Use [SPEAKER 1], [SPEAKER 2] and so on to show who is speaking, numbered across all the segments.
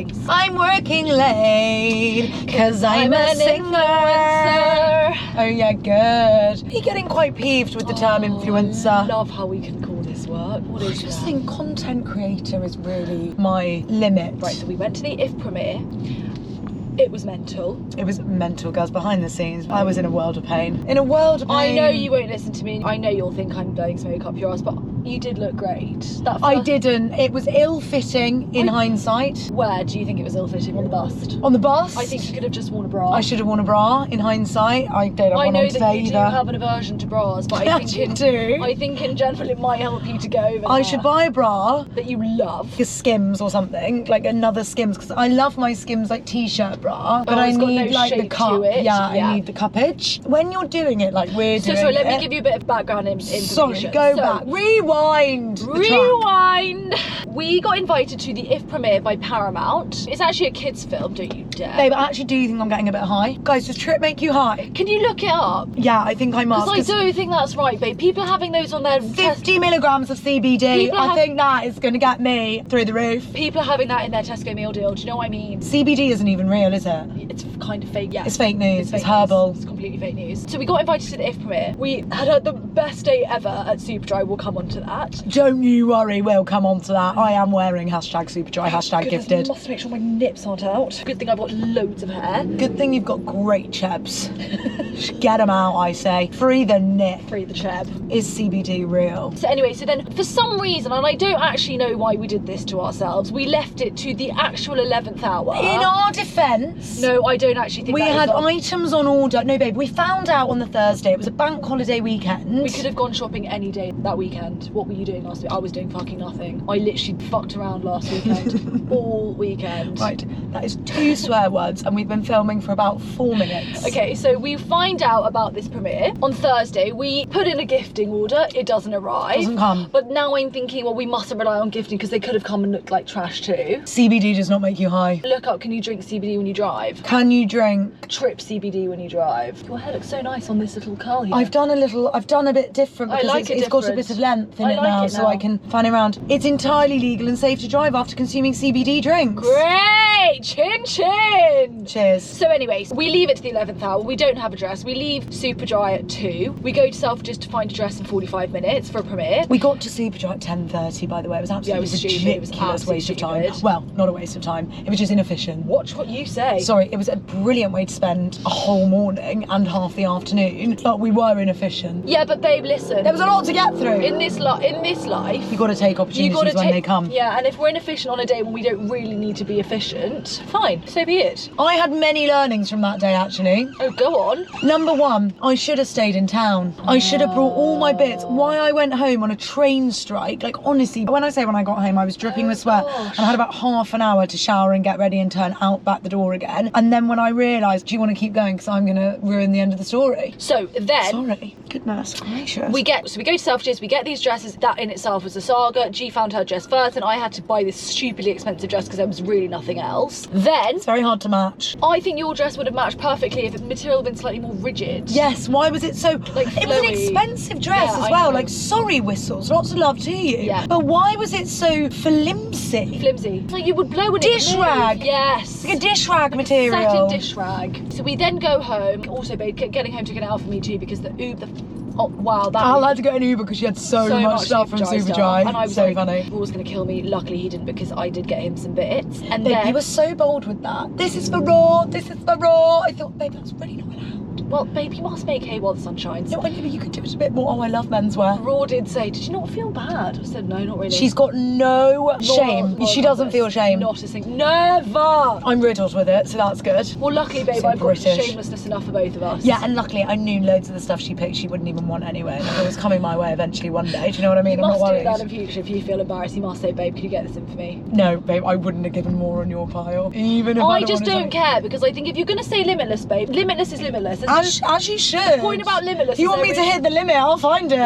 [SPEAKER 1] drinks.
[SPEAKER 2] I'm working late, cause I'm a singer. Oh yeah, good. You're getting quite peeved with the term influencer.
[SPEAKER 1] I love how we can call this work. What is
[SPEAKER 2] I just
[SPEAKER 1] that?
[SPEAKER 2] think content creator is really my limit.
[SPEAKER 1] Right, so we went to the IF premiere. It was mental.
[SPEAKER 2] It was mental, girls. Behind the scenes, I was in a world of pain. In a world of pain.
[SPEAKER 1] I know you won't listen to me. I know you'll think I'm blowing smoke up your ass, but you did look great. That
[SPEAKER 2] I didn't. It was ill-fitting in hindsight.
[SPEAKER 1] Where do you think it was ill-fitting? On the bust?
[SPEAKER 2] On the bus?
[SPEAKER 1] I think you could have just worn a bra.
[SPEAKER 2] I should have worn a bra in hindsight. I don't have
[SPEAKER 1] I
[SPEAKER 2] one
[SPEAKER 1] know
[SPEAKER 2] on
[SPEAKER 1] that
[SPEAKER 2] today
[SPEAKER 1] you do
[SPEAKER 2] either.
[SPEAKER 1] have an aversion to bras, but I think
[SPEAKER 2] do.
[SPEAKER 1] I think in general it might help you to go over
[SPEAKER 2] I
[SPEAKER 1] there.
[SPEAKER 2] should buy a bra.
[SPEAKER 1] That you love.
[SPEAKER 2] Like a Skims or something, like another Skims, because I love my Skims like t-shirt bra, but I
[SPEAKER 1] it's got
[SPEAKER 2] need
[SPEAKER 1] no
[SPEAKER 2] like the
[SPEAKER 1] shape
[SPEAKER 2] cup.
[SPEAKER 1] to it.
[SPEAKER 2] Yeah,
[SPEAKER 1] Yeah.
[SPEAKER 2] I need the cuppage. When you're doing it like we're doing
[SPEAKER 1] So let me
[SPEAKER 2] it-
[SPEAKER 1] give you a bit of background
[SPEAKER 2] Sorry,
[SPEAKER 1] information.
[SPEAKER 2] go back. Rewind. the track.
[SPEAKER 1] Rewind. We got invited to the IF premiere by Paramount. It's actually a kids' film, don't you dare.
[SPEAKER 2] Babe, I actually do think I'm getting a bit high. Guys, does Trip make you high?
[SPEAKER 1] Can you look it up?
[SPEAKER 2] Yeah, I think I must.
[SPEAKER 1] Because I do think that's right, babe. People are having those on their
[SPEAKER 2] 50 milligrams of CBD.
[SPEAKER 1] People
[SPEAKER 2] I
[SPEAKER 1] have-
[SPEAKER 2] think that is going to get me through the roof.
[SPEAKER 1] People are having that in their Tesco meal deal. Do you know what I mean?
[SPEAKER 2] CBD isn't even real, is it?
[SPEAKER 1] It's kind of fake. Yeah.
[SPEAKER 2] It's fake news.
[SPEAKER 1] fake
[SPEAKER 2] It's herbal.
[SPEAKER 1] news. It's completely fake news. So we got invited to the IF premiere. We had the best day ever at Superdry. We'll come on to that.
[SPEAKER 2] Don't you worry, we'll come on to that. I am wearing #Superdry,
[SPEAKER 1] Goodness,
[SPEAKER 2] #gifted.
[SPEAKER 1] must make sure my nips aren't out. Good thing I've got loads of hair.
[SPEAKER 2] Good thing you've got great chebs. Get them out, I say. Free the nip.
[SPEAKER 1] Free the cheb.
[SPEAKER 2] Is CBD real?
[SPEAKER 1] So anyway, so then for some reason, and I don't actually know why we did this to ourselves, we left it to the actual 11th hour.
[SPEAKER 2] In our defence,
[SPEAKER 1] No, I don't actually think
[SPEAKER 2] we
[SPEAKER 1] that is
[SPEAKER 2] had
[SPEAKER 1] on.
[SPEAKER 2] items on order. No, babe, we found out on the Thursday. It was a bank holiday weekend.
[SPEAKER 1] We could have gone shopping any day that weekend. What were you doing last week? I was doing fucking nothing. I literally fucked around last weekend. All weekend.
[SPEAKER 2] Right, that is 2 swear words, and we've been filming for about 4 minutes.
[SPEAKER 1] Okay, so we find out about this premiere on Thursday. We put in a gifting order. It doesn't arrive.
[SPEAKER 2] Doesn't come.
[SPEAKER 1] But now I'm thinking, well, we mustn't rely on gifting because they could have come and looked like trash too.
[SPEAKER 2] CBD does not make you high.
[SPEAKER 1] Look up, can you drink CBD when you drive?
[SPEAKER 2] Can you drink?
[SPEAKER 1] Trip CBD when you drive. Your hair looks so nice on this little curl here.
[SPEAKER 2] I've done a bit different
[SPEAKER 1] I
[SPEAKER 2] because
[SPEAKER 1] like
[SPEAKER 2] it's got a
[SPEAKER 1] different.
[SPEAKER 2] bit of length in
[SPEAKER 1] I
[SPEAKER 2] it
[SPEAKER 1] like
[SPEAKER 2] now,
[SPEAKER 1] it
[SPEAKER 2] so
[SPEAKER 1] now.
[SPEAKER 2] I can fan around. It's entirely legal and safe to drive after consuming CBD drinks.
[SPEAKER 1] Great! Chin chin!
[SPEAKER 2] Cheers.
[SPEAKER 1] So anyways, we leave it to the 11th hour. We don't have a dress. We leave Superdry at 2. We go to Selfridges to find a dress in 45 minutes for a premiere.
[SPEAKER 2] We got to Superdry at 10:30, by the way. It was absolutely
[SPEAKER 1] it was stupid. It was
[SPEAKER 2] ridiculous
[SPEAKER 1] absolutely
[SPEAKER 2] waste of time.
[SPEAKER 1] stupid.
[SPEAKER 2] Well, not a waste of time. It was just inefficient.
[SPEAKER 1] Watch what you say.
[SPEAKER 2] Sorry, it was a brilliant way to spend a whole morning and half the afternoon, but we were inefficient.
[SPEAKER 1] Yeah, but babe, listen.
[SPEAKER 2] There was a lot to get through.
[SPEAKER 1] in this life,
[SPEAKER 2] You got to take opportunities when they come.
[SPEAKER 1] Yeah, and if we're inefficient on a day when we don't really need to be efficient, fine, so be it.
[SPEAKER 2] I had many learnings from that day, actually.
[SPEAKER 1] Oh, go on.
[SPEAKER 2] Number 1, I should have stayed in town. I should have brought all my bits. Why I went home on a train strike, like honestly, when I got home, I was dripping with sweat
[SPEAKER 1] gosh.
[SPEAKER 2] and I had about half an hour to shower and get ready and turn out back the door again. And then when I realised, do you want to keep going? Because I'm going to ruin the end of the story.
[SPEAKER 1] So then,
[SPEAKER 2] Sorry. Goodness gracious.
[SPEAKER 1] we go to Selfridges, we get these dresses. That in itself was a saga. G found her dress first, and I had to buy this stupidly expensive dress because there was really nothing else. Then,
[SPEAKER 2] It's very hard to match.
[SPEAKER 1] I think your dress would have matched perfectly if the material had been slightly more rigid.
[SPEAKER 2] Yes, why was it so...
[SPEAKER 1] Like
[SPEAKER 2] it was an
[SPEAKER 1] flowy.
[SPEAKER 2] expensive dress
[SPEAKER 1] Yeah,
[SPEAKER 2] as
[SPEAKER 1] I
[SPEAKER 2] well.
[SPEAKER 1] know.
[SPEAKER 2] Like, sorry, Whistles, lots of love to you.
[SPEAKER 1] Yeah.
[SPEAKER 2] But why was it so flimsy?
[SPEAKER 1] Flimsy. It's like you would blow in
[SPEAKER 2] Dish
[SPEAKER 1] it.
[SPEAKER 2] rag.
[SPEAKER 1] Yes.
[SPEAKER 2] Like a dish rag material.
[SPEAKER 1] Satin dish rag. So we then go home. Also, babe, getting home took an hour for me too because the Uber. Oh wow, that.
[SPEAKER 2] I had to get an Uber because she had so much stuff from Superdry.
[SPEAKER 1] And I was
[SPEAKER 2] so
[SPEAKER 1] like,
[SPEAKER 2] funny.
[SPEAKER 1] Paul was going to kill me. Luckily, he didn't because I did get him some bits. And
[SPEAKER 2] Babe,
[SPEAKER 1] then,
[SPEAKER 2] you were so bold with that. This is for raw. This is for raw. I thought, babe, that's really not allowed.
[SPEAKER 1] well, babe, you must make hay while the sun shines.
[SPEAKER 2] No, I knew you could do it a bit more. Oh, I love menswear.
[SPEAKER 1] Raw did say, did you not feel bad? I said, no, not really.
[SPEAKER 2] She's got no shame.
[SPEAKER 1] Moral
[SPEAKER 2] She doesn't
[SPEAKER 1] compass.
[SPEAKER 2] feel shame.
[SPEAKER 1] Not a thing. Never.
[SPEAKER 2] I'm riddled with it, so that's good.
[SPEAKER 1] Well, luckily, babe,
[SPEAKER 2] So
[SPEAKER 1] I've got
[SPEAKER 2] British.
[SPEAKER 1] shamelessness enough for both of us.
[SPEAKER 2] Yeah, and luckily I knew loads of the stuff she picked she wouldn't even want anyway. Like, it was coming my way eventually one day. Do you know what I mean?
[SPEAKER 1] You
[SPEAKER 2] I'm not
[SPEAKER 1] must do
[SPEAKER 2] worried.
[SPEAKER 1] that in future if you feel embarrassed. You must say, babe, can you get this in for me?
[SPEAKER 2] No, babe, I wouldn't have given more on your pile. Even if
[SPEAKER 1] I
[SPEAKER 2] I'd
[SPEAKER 1] just
[SPEAKER 2] wanted
[SPEAKER 1] don't care because I think if you're going to say limitless, babe, limitless is limitless. There's
[SPEAKER 2] As you should.
[SPEAKER 1] The point about limitless
[SPEAKER 2] If you
[SPEAKER 1] is
[SPEAKER 2] want me
[SPEAKER 1] there
[SPEAKER 2] to
[SPEAKER 1] is-
[SPEAKER 2] hit the limit, I'll find it.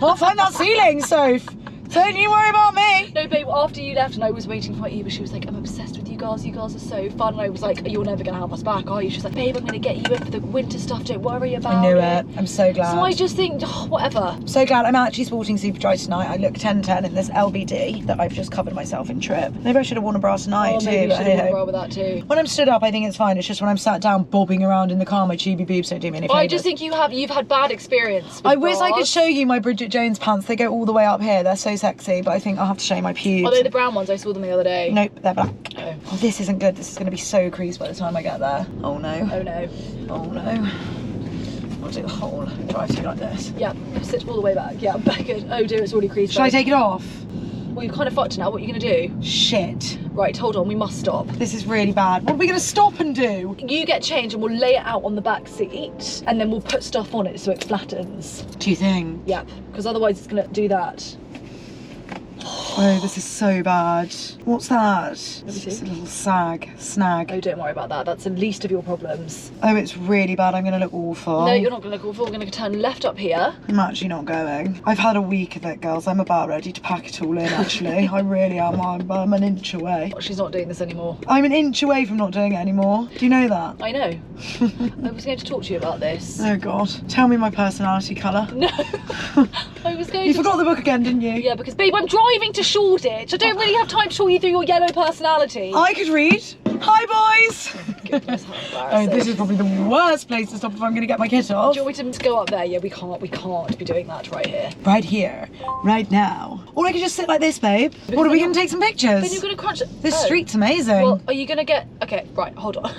[SPEAKER 2] I'll find that ceiling, Soph. Don't you worry about me.
[SPEAKER 1] No, babe, after you left and I was waiting for my Uber, she was like, I'm obsessed with you you girls are so fun. And I was like, you're never gonna have us back, are you? She's like, babe, I'm gonna get you in for the winter stuff, don't worry about it.
[SPEAKER 2] I knew it. I'm so glad.
[SPEAKER 1] So I just think, oh, whatever.
[SPEAKER 2] So glad. I'm actually sporting Superdry tonight. I look 10-10 in this LBD that I've just covered myself in trip. Maybe I should have worn a bra tonight too.
[SPEAKER 1] Maybe you should have worn a
[SPEAKER 2] hey,
[SPEAKER 1] bra with that too.
[SPEAKER 2] when I'm stood up, I think it's fine. It's just when I'm sat down bobbing around in the car, my chubby boobs don't do me any favours.
[SPEAKER 1] I just think you've had bad experience with
[SPEAKER 2] I wish I could
[SPEAKER 1] bras.
[SPEAKER 2] show you my Bridget Jones pants. They go all the way up here. They're so sexy, but I think I'll have to show you my pubes.
[SPEAKER 1] Are they the brown ones? I saw them the other day.
[SPEAKER 2] Nope, they're black.
[SPEAKER 1] Oh.
[SPEAKER 2] Oh, this isn't good. This is going to be so creased by the time I get there. Oh no.
[SPEAKER 1] Oh no.
[SPEAKER 2] Oh no. I'll do the whole drive through like this.
[SPEAKER 1] Yeah, sit all the way back. Yeah, back good. Oh dear, it's already creased.
[SPEAKER 2] Should I take it off?
[SPEAKER 1] Well, you've kind of fucked now. What are you going to do?
[SPEAKER 2] Shit.
[SPEAKER 1] Right, hold on. We must stop.
[SPEAKER 2] This is really bad. What are we going to stop and do?
[SPEAKER 1] You get changed and we'll lay it out on the back seat and then we'll put stuff on it so it flattens.
[SPEAKER 2] Do you think?
[SPEAKER 1] Yep, because otherwise it's going to do that.
[SPEAKER 2] Oh, this is so bad. What's that?
[SPEAKER 1] me
[SPEAKER 2] It's
[SPEAKER 1] see.
[SPEAKER 2] just a little snag.
[SPEAKER 1] Oh, don't worry about that. That's the least of your problems.
[SPEAKER 2] Oh, it's really bad. I'm going to look awful.
[SPEAKER 1] No, you're not going to look awful. We're going to turn left up here.
[SPEAKER 2] I'm actually not going. I've had a week of it, girls. I'm about ready to pack it all in, actually. I really am. I'm an inch away.
[SPEAKER 1] She's not doing this anymore.
[SPEAKER 2] I'm an inch away from not doing it anymore. Do you know that?
[SPEAKER 1] I know. I was going to talk to you about this.
[SPEAKER 2] Oh, God. Tell me my personality colour.
[SPEAKER 1] No. I was going
[SPEAKER 2] You
[SPEAKER 1] to...
[SPEAKER 2] forgot the book again, didn't you?
[SPEAKER 1] Yeah, because, babe, I'm driving to Shoreditch. I don't really have time to talk you through your yellow personality.
[SPEAKER 2] I could read. Hi, boys.
[SPEAKER 1] Goodness, how
[SPEAKER 2] Oh,
[SPEAKER 1] embarrassing.
[SPEAKER 2] this is probably the worst place to stop if I'm going to get my kit off.
[SPEAKER 1] Do you want me to go up there? Yeah, we can't be doing that right here.
[SPEAKER 2] Right here, right now. Or I could just sit like this, babe. What, are we going to take some pictures?
[SPEAKER 1] Then you're going to crunch it.
[SPEAKER 2] This
[SPEAKER 1] Oh.
[SPEAKER 2] street's amazing.
[SPEAKER 1] Well, are you going to get... Okay, right, hold on.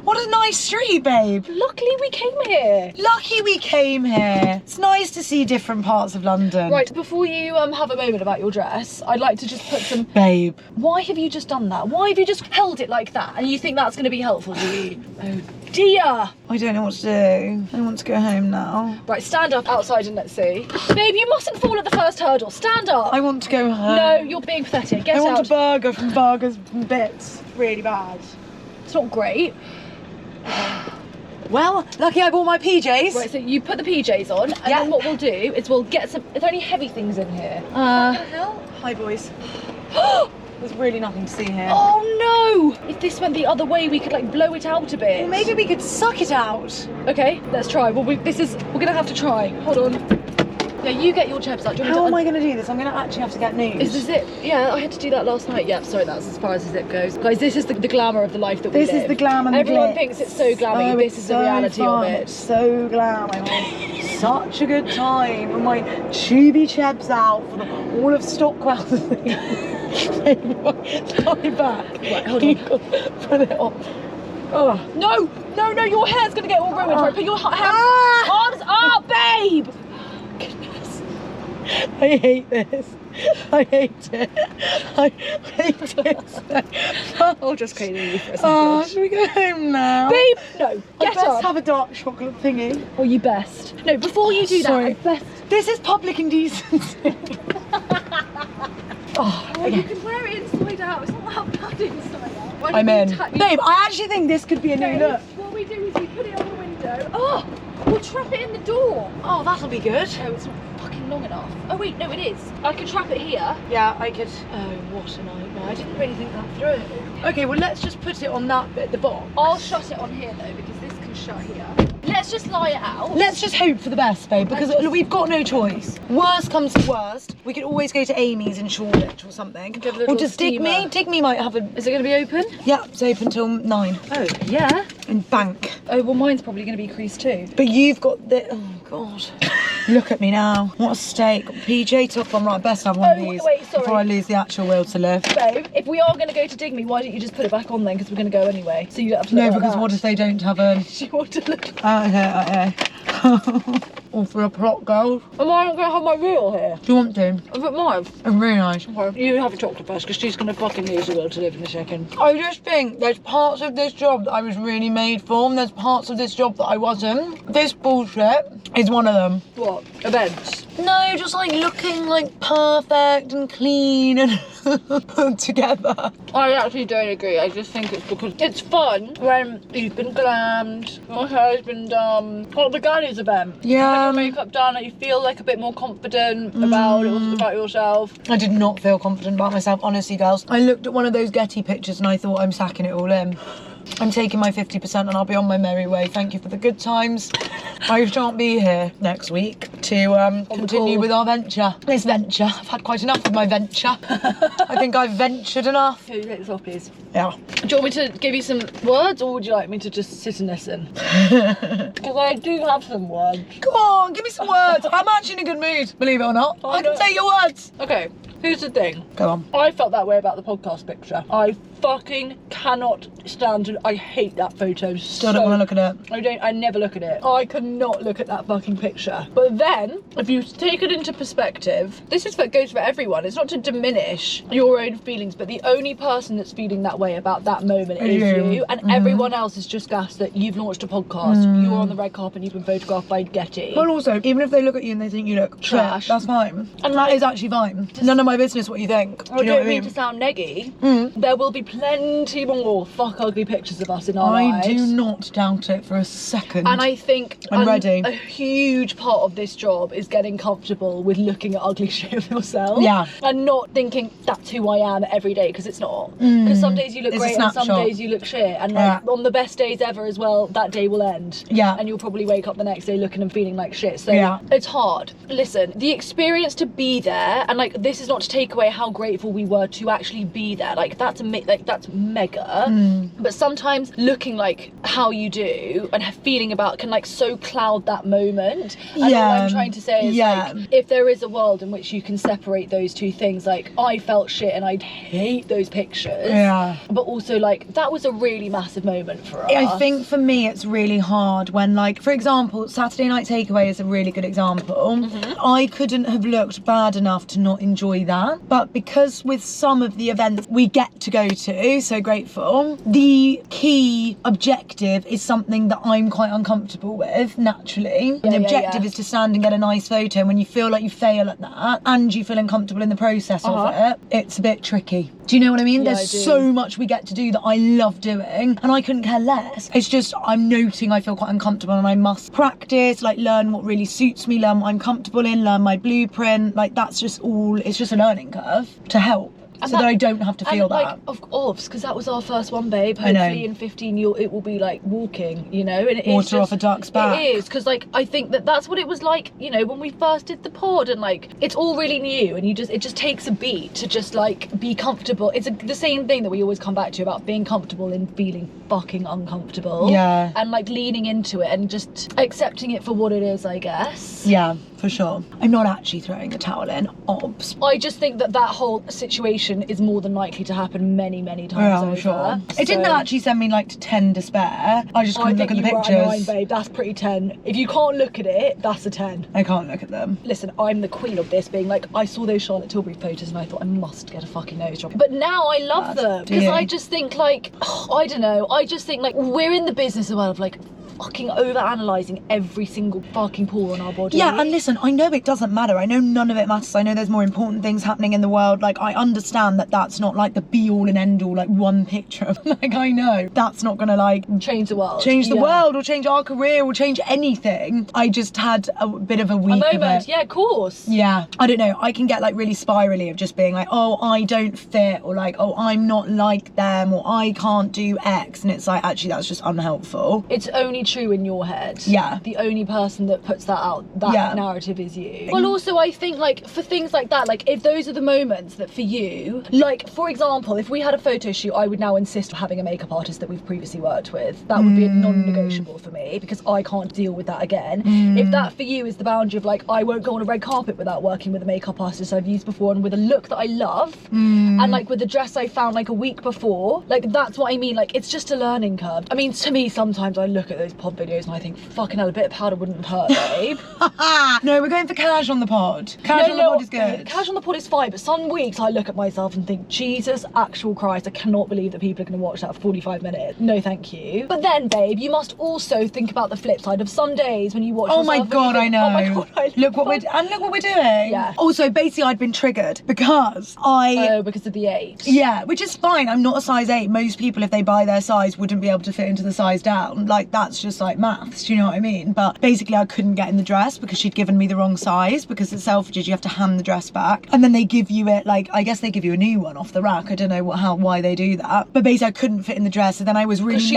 [SPEAKER 2] What a nice street, babe.
[SPEAKER 1] Luckily we came here.
[SPEAKER 2] Lucky we came here. It's nice to see different parts of London.
[SPEAKER 1] Right, before you have a moment about your dress, I'd like to just put some...
[SPEAKER 2] Babe.
[SPEAKER 1] Why have you just done that? Why have you just held it like that? And you think that's going to be helpful to you? Oh dear.
[SPEAKER 2] I don't know what to do. I want to go home now.
[SPEAKER 1] Right, stand up outside and let's see. Babe, you mustn't fall at the first hurdle. Stand up.
[SPEAKER 2] I want to go home.
[SPEAKER 1] No, you're being pathetic. Get
[SPEAKER 2] I
[SPEAKER 1] out.
[SPEAKER 2] want a burger from Burgers and Bits. Really bad.
[SPEAKER 1] It's not great.
[SPEAKER 2] Well, lucky I bought my PJs.
[SPEAKER 1] Right, so you put the PJs on, and
[SPEAKER 2] Yeah.
[SPEAKER 1] then what we'll do is we'll get some... Are there any heavy things in here?
[SPEAKER 2] Hi, boys. There's really nothing to see here.
[SPEAKER 1] Oh no! If this went the other way, we could like blow it out a bit.
[SPEAKER 2] Well, maybe we could suck it out.
[SPEAKER 1] Okay, let's try. Well, we're gonna have to try. Hold on. Yeah, you get your chebs out. Do you want
[SPEAKER 2] How
[SPEAKER 1] me
[SPEAKER 2] am
[SPEAKER 1] to
[SPEAKER 2] I going to do this? I'm going to actually have to get news.
[SPEAKER 1] Is the zip? Yeah, I had to do that last night. Yeah, sorry, that's as far as the zip goes. Guys, this is the glamour of the life that we live.
[SPEAKER 2] This is the glam and the
[SPEAKER 1] Everyone
[SPEAKER 2] glitz.
[SPEAKER 1] thinks it's so glammy.
[SPEAKER 2] Oh,
[SPEAKER 1] This
[SPEAKER 2] it's
[SPEAKER 1] is the
[SPEAKER 2] so
[SPEAKER 1] reality
[SPEAKER 2] fun.
[SPEAKER 1] of it.
[SPEAKER 2] It's so glam. I had such a good time with my chubby chebs out for all of Stockwell's Lie back.
[SPEAKER 1] Right, hold on.
[SPEAKER 2] Put it on. Oh.
[SPEAKER 1] No, your hair's gonna get all ruined. Right, put your arms up, babe.
[SPEAKER 2] Goodness. I hate this. I hate it. I hate it.
[SPEAKER 1] I'll just clean you for a second.
[SPEAKER 2] Oh, should we go home now?
[SPEAKER 1] Babe, no,
[SPEAKER 2] I
[SPEAKER 1] get
[SPEAKER 2] best
[SPEAKER 1] up.
[SPEAKER 2] have a dark chocolate thingy.
[SPEAKER 1] Or you best. No, before you do
[SPEAKER 2] Sorry.
[SPEAKER 1] that, I best.
[SPEAKER 2] This is public indecency. Oh,
[SPEAKER 1] Oh,
[SPEAKER 2] okay.
[SPEAKER 1] you can wear it inside out. It's not that bad inside out. Why
[SPEAKER 2] I'm
[SPEAKER 1] don't
[SPEAKER 2] in.
[SPEAKER 1] you
[SPEAKER 2] Babe, I actually think this could be a new look.
[SPEAKER 1] What we do is we put it on the window. Oh, we'll trap it in the door.
[SPEAKER 2] Oh, that'll be good.
[SPEAKER 1] Oh, it's not fucking long enough. Oh wait, no, it is. I can trap it here.
[SPEAKER 2] Yeah, I could.
[SPEAKER 1] Oh, what a nightmare. I didn't really think that through.
[SPEAKER 2] Okay, well, let's just put it on that bit, the bottom.
[SPEAKER 1] I'll shut it on here though, because this can shut here. Let's just lie it out.
[SPEAKER 2] Let's just hope for the best, babe, because
[SPEAKER 1] just-
[SPEAKER 2] we've got no choice. Worst comes to worst, we could always go to Amy's in Shoreditch or something.
[SPEAKER 1] Give it a
[SPEAKER 2] Or
[SPEAKER 1] little
[SPEAKER 2] just
[SPEAKER 1] steamer.
[SPEAKER 2] Digme might have a...
[SPEAKER 1] Is it going to be open?
[SPEAKER 2] Yeah, it's open till 9.
[SPEAKER 1] Oh, yeah.
[SPEAKER 2] In Bank.
[SPEAKER 1] Oh, well, mine's probably going to be creased too.
[SPEAKER 2] But you've got the... Oh, God. Look at me now. What a steak. PJ top on, right, best have one of
[SPEAKER 1] Oh,
[SPEAKER 2] these
[SPEAKER 1] wait, sorry.
[SPEAKER 2] before I lose the actual will to live.
[SPEAKER 1] Babe, if we are going to go to Digme, why don't you just put it back on then? Because we're going to go anyway. So you don't have to look
[SPEAKER 2] No,
[SPEAKER 1] like
[SPEAKER 2] because
[SPEAKER 1] that.
[SPEAKER 2] what if they don't have a...
[SPEAKER 1] Do you want to look?
[SPEAKER 2] Okay. Or for a plot, girl.
[SPEAKER 1] Am I not going to have my reel here?
[SPEAKER 2] Do you want to?
[SPEAKER 1] A bit more.
[SPEAKER 2] I'm really nice.
[SPEAKER 1] You have a chocolate first, because she's going to fucking lose the will to live in a second.
[SPEAKER 2] I just think there's parts of this job that I was really made for, and there's parts of this job that I wasn't. This bullshit is one of them.
[SPEAKER 1] What? Events?
[SPEAKER 2] No, just like looking like perfect and clean and put together.
[SPEAKER 1] I actually don't agree. I just think it's because it's fun when you've been glammed, your hair's been done, like the Galley's event.
[SPEAKER 2] Yeah.
[SPEAKER 1] When your makeup done, and you feel like a bit more confident about yourself.
[SPEAKER 2] I did not feel confident about myself, honestly, girls. I looked at one of those Getty pictures and I thought, I'm sacking it all in. I'm taking my 50% and I'll be on my merry way. Thank you for the good times. I shan't be here next week to continue with our venture. This venture. I've had quite enough of my venture. I think I've ventured enough.
[SPEAKER 1] Can you take this off, please?
[SPEAKER 2] Yeah.
[SPEAKER 1] Do you want me to give you some words, or would you like me to just sit and listen? Because I do have some words.
[SPEAKER 2] Come on, give me some words. I'm actually in a good mood, believe it or not. I can say your words.
[SPEAKER 1] Okay, here's the thing.
[SPEAKER 2] Go on.
[SPEAKER 1] I felt that way about the podcast picture. I fucking cannot stand it. I hate that photo.
[SPEAKER 2] Still don't want to look at it.
[SPEAKER 1] I never look at it. I cannot look at that fucking picture. But then, if you take it into perspective, this is what goes for everyone. It's not to diminish your own feelings, but the only person that's feeling that way about that moment is you. And everyone else is just gassed that you've launched a podcast, you're on the red carpet and you've been photographed by Getty.
[SPEAKER 2] Well, also, even if they look at you and they think you look
[SPEAKER 1] Trash.
[SPEAKER 2] that's fine.
[SPEAKER 1] And
[SPEAKER 2] that is actually fine. None of my business what you think. Do
[SPEAKER 1] I
[SPEAKER 2] you know what
[SPEAKER 1] don't
[SPEAKER 2] I
[SPEAKER 1] mean
[SPEAKER 2] mean?
[SPEAKER 1] to sound neggy. There will be plenty more fuck ugly pictures of us in our
[SPEAKER 2] I
[SPEAKER 1] lives.
[SPEAKER 2] do not doubt it for a second.
[SPEAKER 1] And I think
[SPEAKER 2] I'm ready.
[SPEAKER 1] A huge part of this job is getting comfortable with looking at ugly shit of yourself.
[SPEAKER 2] Yeah.
[SPEAKER 1] And not thinking that's who I am every day, because it's not. Because some days you look
[SPEAKER 2] It's a
[SPEAKER 1] great and some
[SPEAKER 2] snapshot.
[SPEAKER 1] days you look shit. And like, on the best days ever as well, that day will end.
[SPEAKER 2] Yeah.
[SPEAKER 1] And you'll probably wake up the next day looking and feeling like shit. So
[SPEAKER 2] Yeah.
[SPEAKER 1] it's hard. Listen, the experience to be there, and like this is not to take away how grateful we were to actually be there. Like that's that's mega. But sometimes looking like how you do and feeling about can like so cloud that moment. And all I'm trying to say is like, if there is a world in which you can separate those two things, like I felt shit and I'd hate those pictures.
[SPEAKER 2] Yeah.
[SPEAKER 1] But also like that was a really massive moment for us.
[SPEAKER 2] I think for me it's really hard when, like, for example, Saturday Night Takeaway is a really good example. I couldn't have looked bad enough to not enjoy that, but because with some of the events we get to go to, so grateful, the key objective is something that I'm quite uncomfortable with naturally. The objective is to stand and get a nice photo, and when you feel like you fail at that and you feel uncomfortable in the process of it, it's a bit tricky. Do you know what I mean?
[SPEAKER 1] Yeah,
[SPEAKER 2] There's so much we get to do that I love doing and I couldn't care less. It's just I'm noting I feel quite uncomfortable and I must practice, like learn what really suits me, learn what I'm comfortable in, learn my blueprint. Like that's just all, it's just a learning curve to help. So that I don't have to feel that.
[SPEAKER 1] Like, of course, because that was our first one, babe. Hopefully in 15 it will be like walking, you know? And
[SPEAKER 2] water off a duck's back.
[SPEAKER 1] It is, because like I think that's what it was like, you know, when we first did the pod, and like it's all really new, and it just takes a beat to just like be comfortable. It's the same thing that we always come back to about being comfortable in feeling fucking uncomfortable.
[SPEAKER 2] Yeah.
[SPEAKER 1] And like leaning into it and just accepting it for what it is, I guess.
[SPEAKER 2] Yeah, for sure. I'm not actually throwing the towel in, obs.
[SPEAKER 1] I just think that whole situation is more than likely to happen many times over.
[SPEAKER 2] Sure. It didn't actually send me like to 10 despair. I just couldn't look at the pictures.
[SPEAKER 1] Were at 9, babe. That's pretty 10. If you can't look at it, that's a 10.
[SPEAKER 2] I can't look at them.
[SPEAKER 1] Listen, I'm the queen of this, being like, I saw those Charlotte Tilbury photos and I thought I must get a fucking nose job. But now I love them, because I just think like, I don't know, I just think like we're in the business as well of like fucking over-analysing every single fucking pore on our body.
[SPEAKER 2] Yeah, and listen, I know it doesn't matter. I know none of it matters. I know there's more important things happening in the world. Like, I understand that that's not like the be-all and end-all, like one picture. Like, I know that's not gonna like
[SPEAKER 1] change the world.
[SPEAKER 2] Change the world or change our career or change anything. I just had a bit of a week of it.
[SPEAKER 1] Yeah, of course.
[SPEAKER 2] Yeah, I don't know. I can get like really spirally of just being like, oh, I don't fit, or like, oh, I'm not like them, or I can't do X. And it's like, actually, that's just unhelpful.
[SPEAKER 1] It's only true in your head.
[SPEAKER 2] Yeah.
[SPEAKER 1] The only person that puts that out, that narrative, is you. Well, also I think like for things like that, like if those are the moments that for you, like for example, if we had a photo shoot, I would now insist on having a makeup artist that we've previously worked with. That would be a non-negotiable for me, because I can't deal with that again. If that for you is the boundary of like, I won't go on a red carpet without working with a makeup artist I've used before and with a look that I love, and like with a dress I found like a week before, like that's what I mean. Like it's just a learning curve. I mean, to me sometimes I look at those the pod videos and I think, fucking hell, a bit of powder wouldn't hurt, babe.
[SPEAKER 2] No, we're going for cash on the pod. Cash on the pod is good.
[SPEAKER 1] Cash on the pod is fine, but some weeks I look at myself and think, Jesus actual Christ, I cannot believe that people are going to watch that for 45 minutes. No, thank you. But then, babe, you must also think about the flip side of some days when you watch yourself.
[SPEAKER 2] Oh my God, I know.
[SPEAKER 1] Oh my God,
[SPEAKER 2] look what we're doing.
[SPEAKER 1] Yeah.
[SPEAKER 2] Also, basically, I'd been triggered because
[SPEAKER 1] because of the 8.
[SPEAKER 2] Yeah, which is fine. I'm not a size 8. Most people, if they buy their size, wouldn't be able to fit into the size down. Like, that's just like maths, do you know what I mean? But basically, I couldn't get in the dress because she'd given me the wrong size, because at Selfridges, you have to hand the dress back. And then they give you it, like, I guess they give you a new one off the rack. I don't know why they do that. But basically, I couldn't fit in the dress. And then I was really late.
[SPEAKER 1] She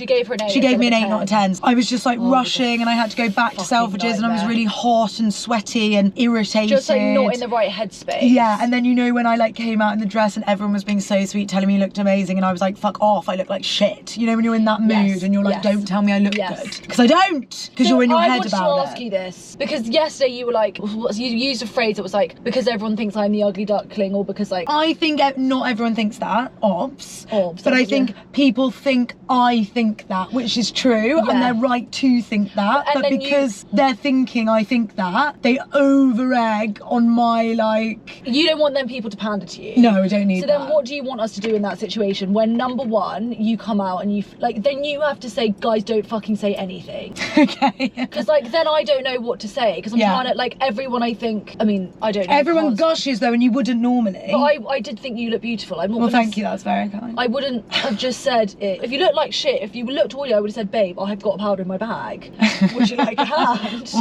[SPEAKER 1] gave her an 8.
[SPEAKER 2] She gave me an 8, not a 10. I was just like rushing, and I had to go back to Selfridges, and I was really hot and sweaty and irritated.
[SPEAKER 1] Just like not in the right headspace.
[SPEAKER 2] Yeah, and then you know when I like came out in the dress and everyone was being so sweet, telling me you looked amazing, and I was like, fuck off, I look like shit. You know when you're in that mood and you're like, don't tell me I look good. Because I don't, because you're in your head about it.
[SPEAKER 1] I want to ask you this, because yesterday you were like, you used a phrase that was like, because everyone thinks I'm the ugly duckling, or because like...
[SPEAKER 2] I think not everyone thinks that, but I think people think I think that, which is true, and they're right to think that, but because they're thinking I think that, they over-egg on my like...
[SPEAKER 1] You don't want them people to pander to you.
[SPEAKER 2] No, I don't need that.
[SPEAKER 1] So then what do you want us to do in that situation when, number one, you come out and you, like, then you have to say, guys, don't fucking say anything.
[SPEAKER 2] Okay.
[SPEAKER 1] Because like, then I don't know what to say, because I'm trying to, like, everyone I think, I mean, I don't know.
[SPEAKER 2] Everyone gushes though, and you wouldn't normally.
[SPEAKER 1] But I did think you look beautiful. I'm not
[SPEAKER 2] well, thank you, that's very kind.
[SPEAKER 1] I wouldn't have just said it. If you look like shit, if you looked oily, I would have said, babe, I've got powder in my bag. Would you like a hand?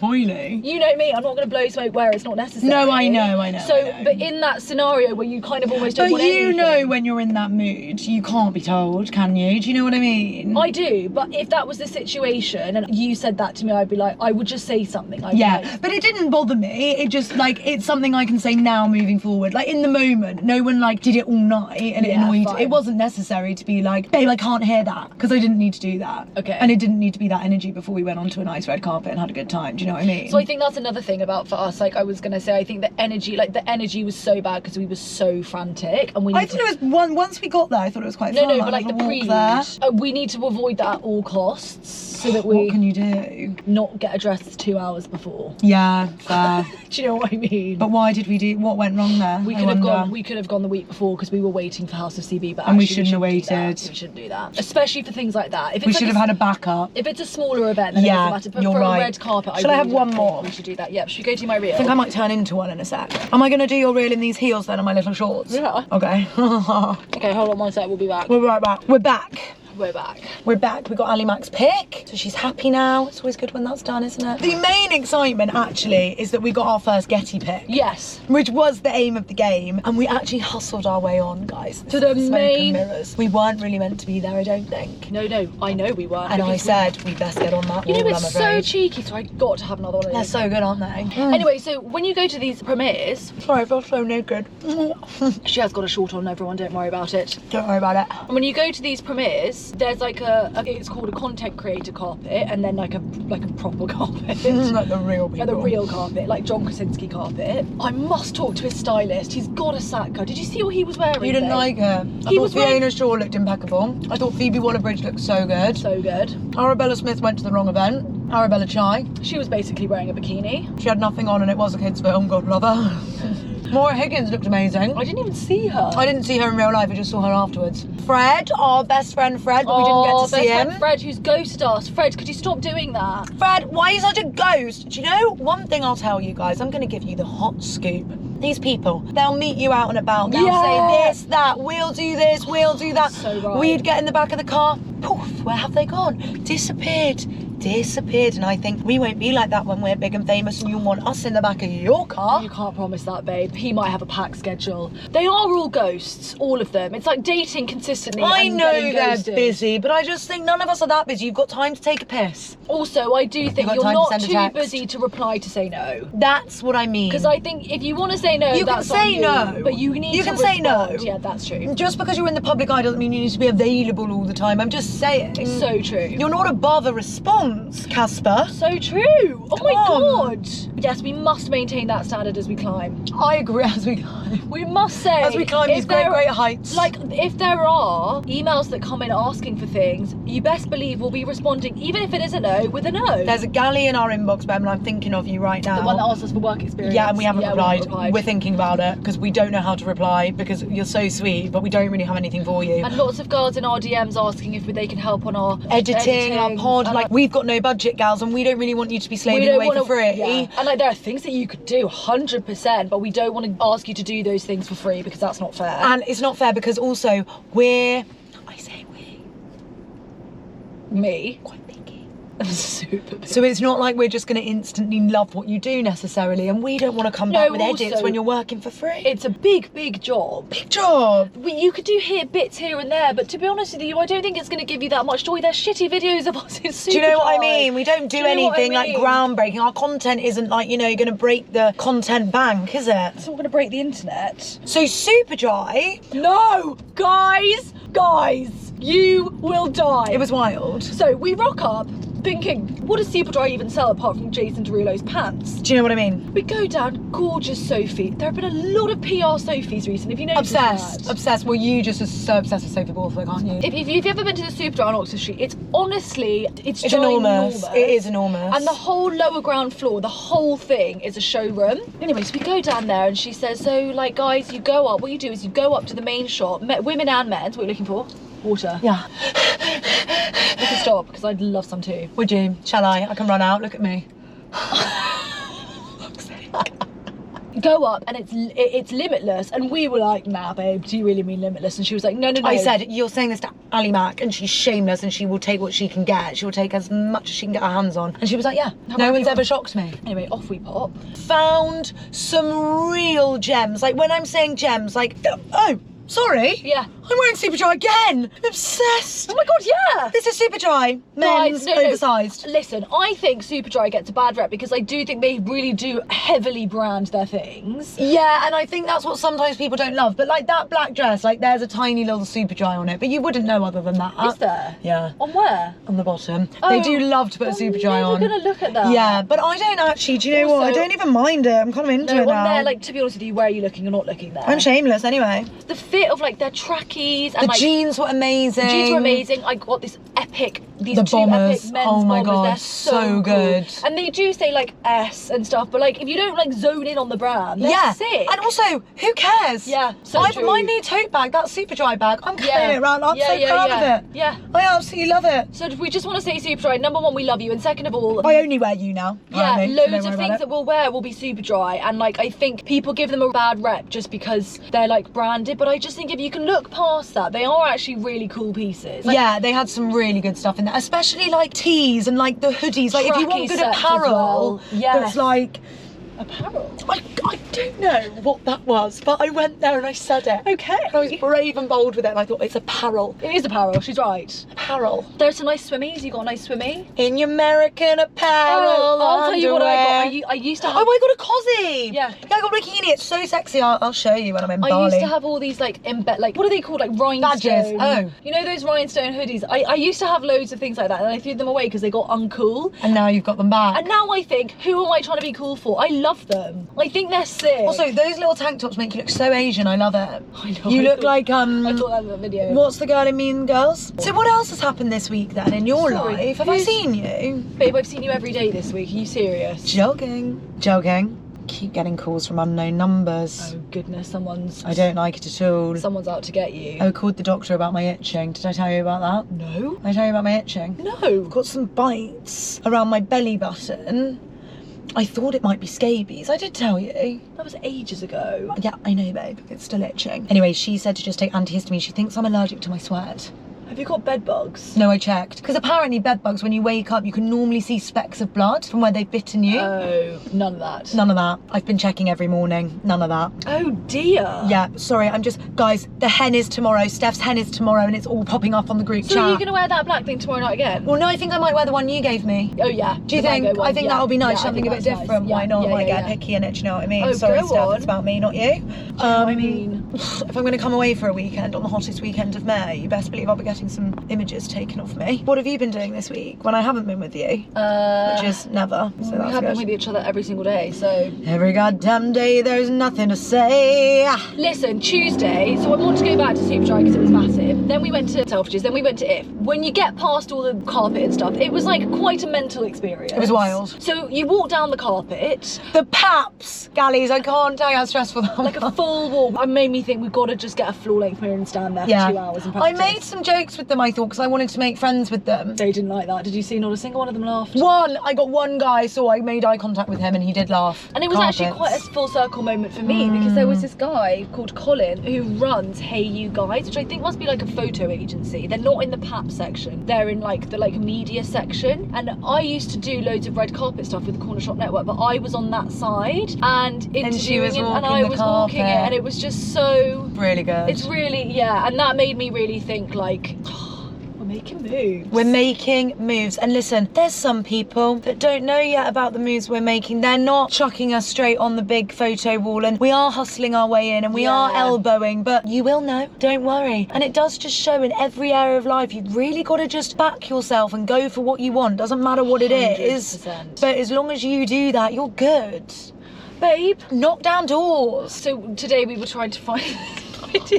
[SPEAKER 2] Oily.
[SPEAKER 1] You know me, I'm not going to blow smoke where it's not necessary.
[SPEAKER 2] No, I know.
[SPEAKER 1] So, but in that scenario where you kind of almost don't want anything.
[SPEAKER 2] But you know when you're in that mood, you can't be told, can you? Do you know what I mean?
[SPEAKER 1] I do, but if that was the situation and you said that to me, I'd be like, I would just say something. But
[SPEAKER 2] it didn't bother me. It just, like, it's something I can say now moving forward. Like, in the moment, no one, like, did it all night and it annoyed. Fine. It wasn't necessary to be like, babe, I can't hear that, because I didn't need to do that.
[SPEAKER 1] Okay.
[SPEAKER 2] And it didn't need to be that energy before we went onto a nice red carpet and had a good time. Do you know what I mean?
[SPEAKER 1] So I think that's another thing about for us. Like, I was gonna say, I think the energy was so bad because we were so frantic, and
[SPEAKER 2] I thought it was once we got there, I thought it was quite fun.
[SPEAKER 1] No, but like the prelude, we need to avoid that at all costs, so that we...
[SPEAKER 2] What can you do?
[SPEAKER 1] Not get a dress 2 hours before.
[SPEAKER 2] Yeah, fair.
[SPEAKER 1] Do you know what I mean?
[SPEAKER 2] But why did we do... What went wrong there?
[SPEAKER 1] We could have gone the week before because we were waiting for House of CB, but
[SPEAKER 2] we shouldn't have waited.
[SPEAKER 1] We shouldn't do that, especially for things like that. If it's
[SPEAKER 2] we should have had a backup.
[SPEAKER 1] If it's a smaller event, then it doesn't matter. But
[SPEAKER 2] you're
[SPEAKER 1] for
[SPEAKER 2] right.
[SPEAKER 1] a red carpet,
[SPEAKER 2] Should I have one more?
[SPEAKER 1] We should do that. Yeah. Should we go to my reel?
[SPEAKER 2] I think I might turn into one in a sec. Am I going to do your reel in these heels then, and my little shorts?
[SPEAKER 1] Yeah.
[SPEAKER 2] Okay.
[SPEAKER 1] Okay, hold on one sec. We'll be back.
[SPEAKER 2] We'll be right back. We're back.
[SPEAKER 1] We're back.
[SPEAKER 2] We're back. We got Ali Mac's pick, so she's happy now. It's always good when that's done, isn't it? The main excitement actually is that we got our first Getty pick.
[SPEAKER 1] Yes.
[SPEAKER 2] Which was the aim of the game, and we actually hustled our way on, guys.
[SPEAKER 1] To the main
[SPEAKER 2] mirrors. We weren't really meant to be there, I don't think.
[SPEAKER 1] No, I know we weren't.
[SPEAKER 2] And I said we best get on that.
[SPEAKER 1] You know, it's so cheeky, so I got to have another one of these.
[SPEAKER 2] They're so good, aren't they?
[SPEAKER 1] Anyway, so when you go to these premieres,
[SPEAKER 2] sorry, I feel so naked.
[SPEAKER 1] She has got a short on, everyone. Don't worry about it.
[SPEAKER 2] Don't worry about it.
[SPEAKER 1] And when you go to these premieres, there's like it's called a content creator carpet, and then like a proper carpet.
[SPEAKER 2] Like the real people.
[SPEAKER 1] Like the real carpet, like John Krasinski carpet. I must talk to his stylist. He's got a sack her. Did you see what he was wearing?
[SPEAKER 2] You didn't like her. I thought Fiona Shaw looked impeccable. I thought Phoebe Waller-Bridge looked so good.
[SPEAKER 1] So good.
[SPEAKER 2] Arabella Smith went to the wrong event. Arabella Chai.
[SPEAKER 1] She was basically wearing a bikini.
[SPEAKER 2] She had nothing on, and it was a kid's film, God love her. Maura Higgins looked amazing.
[SPEAKER 1] I didn't even see her.
[SPEAKER 2] I didn't see her in real life, I just saw her afterwards. Fred, our best friend Fred, but we didn't get to see him.
[SPEAKER 1] Friend Fred, who's ghosted us. Fred, could you stop doing that?
[SPEAKER 2] Fred, why are you such a ghost? Do you know, one thing I'll tell you guys, I'm going to give you the hot scoop. These people, they'll meet you out and about. They'll say this, that, we'll do this, we'll do that.
[SPEAKER 1] So right.
[SPEAKER 2] We'd get in the back of the car, poof, where have they gone? Disappeared. And I think we won't be like that when we're big and famous and you want us in the back of your car.
[SPEAKER 1] You can't promise that, babe. He might have a packed schedule. They are all ghosts, all of them. It's like dating consistently.
[SPEAKER 2] I know they're
[SPEAKER 1] ghosted.
[SPEAKER 2] busy, but I just think none of us are that busy. You've got time to take a piss.
[SPEAKER 1] Also, I do think you're not too busy to reply to say no.
[SPEAKER 2] That's what I mean.
[SPEAKER 1] Because I think if you want to say no,
[SPEAKER 2] you
[SPEAKER 1] that's
[SPEAKER 2] can say
[SPEAKER 1] on you,
[SPEAKER 2] no.
[SPEAKER 1] But you need
[SPEAKER 2] you
[SPEAKER 1] to
[SPEAKER 2] can say no.
[SPEAKER 1] Yeah, that's true.
[SPEAKER 2] Just because you're in the public eye doesn't mean you need to be available all the time. I'm just saying.
[SPEAKER 1] So true.
[SPEAKER 2] You're not above a response, Casper.
[SPEAKER 1] So true. Oh my God. good. Yes, we must maintain that standard as we climb.
[SPEAKER 2] I agree, as we climb.
[SPEAKER 1] We must say,
[SPEAKER 2] As we climb these great heights.
[SPEAKER 1] Like, if there are emails that come in asking for things, you best believe we'll be responding, even if it is a no, with a no.
[SPEAKER 2] There's a galley in our inbox, Bem, and I'm thinking of you right now.
[SPEAKER 1] The one that asked us for work experience.
[SPEAKER 2] Yeah, and we haven't replied.
[SPEAKER 1] replied.
[SPEAKER 2] We're thinking about it because we don't know how to reply because you're so sweet, but we don't really have anything for you.
[SPEAKER 1] And lots of girls in our DMs asking if they can help on our
[SPEAKER 2] editing our pod. Like, we've got no budget, gals, and we don't really want you to be slaving away for free.
[SPEAKER 1] Yeah. And like, there are things that you could do 100%, but we don't want to ask you to do those things for free because that's not fair.
[SPEAKER 2] And it's not fair because also I say we.
[SPEAKER 1] Me?
[SPEAKER 2] Quite picky.
[SPEAKER 1] Super big.
[SPEAKER 2] So it's not like we're just going to instantly love what you do necessarily, and we don't want to come back with edits when you're working for free.
[SPEAKER 1] It's a big job.
[SPEAKER 2] Big job.
[SPEAKER 1] You could do bits here and there, but to be honest with you, I don't think it's going to give you that much joy. They're shitty videos of us in super.
[SPEAKER 2] Do you know what I mean? We don't do
[SPEAKER 1] you know
[SPEAKER 2] anything
[SPEAKER 1] what I mean?
[SPEAKER 2] like groundbreaking. Our content isn't like, you know, you're going to break the content bank, is it?
[SPEAKER 1] It's not going to break the internet.
[SPEAKER 2] So super dry.
[SPEAKER 1] No, guys, you will die.
[SPEAKER 2] It was wild.
[SPEAKER 1] So we rock up thinking, what does Superdry even sell apart from Jason Derulo's pants?
[SPEAKER 2] Do you know what I mean?
[SPEAKER 1] We go down, gorgeous Sophie. There have been a lot of PR Sophies recently. Have you noticed
[SPEAKER 2] Obsessed.
[SPEAKER 1] that?
[SPEAKER 2] Obsessed. Well, you just are so obsessed with Sophie Borthwick, aren't you?
[SPEAKER 1] If you've ever been to the Superdry on Oxford Street, it's honestly, it's
[SPEAKER 2] enormous. It is enormous.
[SPEAKER 1] And the whole lower ground floor, the whole thing is a showroom. Anyways, we go down there and she says, so like guys, you go up, what you do is you go up to the main shop, women and men's, what are you looking for? Water.
[SPEAKER 2] Yeah.
[SPEAKER 1] We can stop because I'd love some too.
[SPEAKER 2] Would you? Shall I? I can run out. Look at me.
[SPEAKER 1] Go up and it's limitless, and we were like, nah babe, do you really mean limitless? And she was like, no.
[SPEAKER 2] I said, you're saying this to Ali Mac and she's shameless and she will take what she can get. She will take as much as she can get her hands on. And she was like, yeah, no one's ever shocked me.
[SPEAKER 1] Anyway, off we pop.
[SPEAKER 2] Found some real gems. Like, when I'm saying gems, like, oh, sorry.
[SPEAKER 1] Yeah.
[SPEAKER 2] I'm wearing Superdry again. I'm obsessed.
[SPEAKER 1] Oh my god, yeah.
[SPEAKER 2] This is Superdry. Men's, oversized.
[SPEAKER 1] Listen, I think Superdry gets a bad rep because I do think they really do heavily brand their things.
[SPEAKER 2] Yeah, and I think that's what sometimes people don't love. But like that black dress, like there's a tiny little Superdry on it, but you wouldn't know other than that.
[SPEAKER 1] Is there?
[SPEAKER 2] Yeah.
[SPEAKER 1] On where?
[SPEAKER 2] On the bottom.
[SPEAKER 1] Oh,
[SPEAKER 2] they do love to put a Superdry on.
[SPEAKER 1] I'm never gonna look at that.
[SPEAKER 2] Yeah, but I don't actually. Do you know what? I don't even mind it. I'm kind of into it now.
[SPEAKER 1] There, like, to be honest with you, where are you looking or not looking there?
[SPEAKER 2] I'm shameless anyway.
[SPEAKER 1] The fit of like their trackies and
[SPEAKER 2] the
[SPEAKER 1] like
[SPEAKER 2] jeans were amazing.
[SPEAKER 1] The jeans were amazing. I got these epic
[SPEAKER 2] two
[SPEAKER 1] bombers. Epic men's
[SPEAKER 2] oh my
[SPEAKER 1] bombers.
[SPEAKER 2] god,
[SPEAKER 1] they're
[SPEAKER 2] so good.
[SPEAKER 1] Cool. And they do say like S and stuff, but like if you don't like zone in on the brand, they're sick.
[SPEAKER 2] And also, who cares?
[SPEAKER 1] Yeah, so true.
[SPEAKER 2] My new tote bag, that Superdry bag, I'm carrying it around. I'm so proud of it.
[SPEAKER 1] Yeah.
[SPEAKER 2] I absolutely love it.
[SPEAKER 1] So we just want to say Superdry, number one, we love you, and second of all,
[SPEAKER 2] I only wear you now.
[SPEAKER 1] Yeah, loads of things that we'll wear will be Superdry, and like I think people give them a bad rep just because they're like branded, but I just think if you can look past that, they are actually really cool pieces. Like,
[SPEAKER 2] yeah, they had some really good stuff in there, especially like tees and like the hoodies. Like if you want good apparel, that's like
[SPEAKER 1] apparel.
[SPEAKER 2] I don't know what that was, but I went there and I said it.
[SPEAKER 1] Okay.
[SPEAKER 2] And I was brave and bold with it, and I thought it's apparel.
[SPEAKER 1] It is apparel, she's right.
[SPEAKER 2] Apparel.
[SPEAKER 1] There's some nice swimmies. You got a nice swimmy?
[SPEAKER 2] In your American apparel.
[SPEAKER 1] I'll tell you what I got. I used to have.
[SPEAKER 2] Oh, I got a cozy.
[SPEAKER 1] Yeah.
[SPEAKER 2] I got a bikini. It's so sexy. I'll show you when I'm in Bali.
[SPEAKER 1] I used to have all these like like what are they called? Like rhinestone.
[SPEAKER 2] Badges. Oh.
[SPEAKER 1] You know those rhinestone hoodies? I used to have loads of things like that, and I threw them away because they got uncool.
[SPEAKER 2] And now you've got them back.
[SPEAKER 1] And now I think, who am I trying to be cool for? I love them. I think they're sick.
[SPEAKER 2] Also, those little tank tops make you look so Asian. I love it.
[SPEAKER 1] I know.
[SPEAKER 2] You look like
[SPEAKER 1] I thought that in the video.
[SPEAKER 2] What's the girl in Mean Girls? So what else has happened this week then in your life? Have I seen you?
[SPEAKER 1] Babe, I've seen you every day this week. Are you serious?
[SPEAKER 2] Jogging. Keep getting calls from unknown numbers.
[SPEAKER 1] Oh goodness,
[SPEAKER 2] I don't like it at all.
[SPEAKER 1] Someone's out to get you.
[SPEAKER 2] I called the doctor about my itching. Did I tell you about that?
[SPEAKER 1] No.
[SPEAKER 2] Did I tell you about my itching?
[SPEAKER 1] No.
[SPEAKER 2] I've got some bites around my belly button. I thought it might be scabies. I did tell you.
[SPEAKER 1] That was ages ago.
[SPEAKER 2] Yeah, I know, babe. It's still itching. Anyway, she said to just take antihistamine. She thinks I'm allergic to my sweat.
[SPEAKER 1] Have you got bed bugs?
[SPEAKER 2] No, I checked. Because apparently bed bugs, when you wake up, you can normally see specks of blood from where they've bitten you.
[SPEAKER 1] Oh, none of that.
[SPEAKER 2] None of that. I've been checking every morning. None of that.
[SPEAKER 1] Oh dear.
[SPEAKER 2] Yeah, sorry, guys, the hen is tomorrow. Steph's hen is tomorrow and it's all popping up on the group chat.
[SPEAKER 1] So are you going to wear that black thing tomorrow night again?
[SPEAKER 2] Well, no, I think I might wear the one you gave me.
[SPEAKER 1] Oh yeah.
[SPEAKER 2] Do you think? I think that'll be nice.
[SPEAKER 1] Yeah,
[SPEAKER 2] Something a bit different.
[SPEAKER 1] Nice.
[SPEAKER 2] Why not?
[SPEAKER 1] Yeah,
[SPEAKER 2] Might
[SPEAKER 1] yeah,
[SPEAKER 2] get picky in it, do you know what I mean?
[SPEAKER 1] Oh,
[SPEAKER 2] sorry,
[SPEAKER 1] go
[SPEAKER 2] Steph,
[SPEAKER 1] on.
[SPEAKER 2] it's about me, not you.
[SPEAKER 1] I mean,
[SPEAKER 2] if I'm going to come away for a weekend on the hottest weekend of May, you best believe I'll be getting getting some images taken of me. What have you been doing this week when I haven't been with you? Which is never, so that's
[SPEAKER 1] we have
[SPEAKER 2] good.
[SPEAKER 1] been with each other every single day, so...
[SPEAKER 2] Every goddamn day there's nothing to say.
[SPEAKER 1] Listen, Tuesday, so I want to go back to Superdry because it was massive. Then we went to Selfridges, then we went to If. When you get past all the carpet and stuff, it was like quite a mental experience.
[SPEAKER 2] It was wild.
[SPEAKER 1] So you walk down the carpet.
[SPEAKER 2] The paps, galleys, I can't tell you how stressful that was.
[SPEAKER 1] Like a full walk. It made me think we've got to just get a floor-length mirror and stand there for 2 hours and practice.
[SPEAKER 2] I made some jokes with them, I thought, because I wanted to make friends with them.
[SPEAKER 1] They didn't like that. Did you see not a single one of them laughed?
[SPEAKER 2] I got one guy, so I made eye contact with him and he did laugh.
[SPEAKER 1] And it was actually quite a full circle moment for me because there was this guy called Colin who runs Hey You Guys, which I think must be like a photo agency. They're not in the pap section. They're in like the media section. And I used to do loads of red carpet stuff with the Corner Shop Network, but I was on that side and interviewing him and I was walking it, and it was just so
[SPEAKER 2] really good.
[SPEAKER 1] It's really, yeah, and that made me really think like, we're making moves.
[SPEAKER 2] We're making moves. And listen, there's some people that don't know yet about the moves we're making. They're not chucking us straight on the big photo wall, and we are hustling our way in and we are elbowing, but you will know, don't worry. And it does just show in every area of life, you've really got to just back yourself and go for what you want. Doesn't matter what it
[SPEAKER 1] 100%.
[SPEAKER 2] is, but as long as you do that, you're good.
[SPEAKER 1] Babe,
[SPEAKER 2] knock down doors.
[SPEAKER 1] So today we were trying to find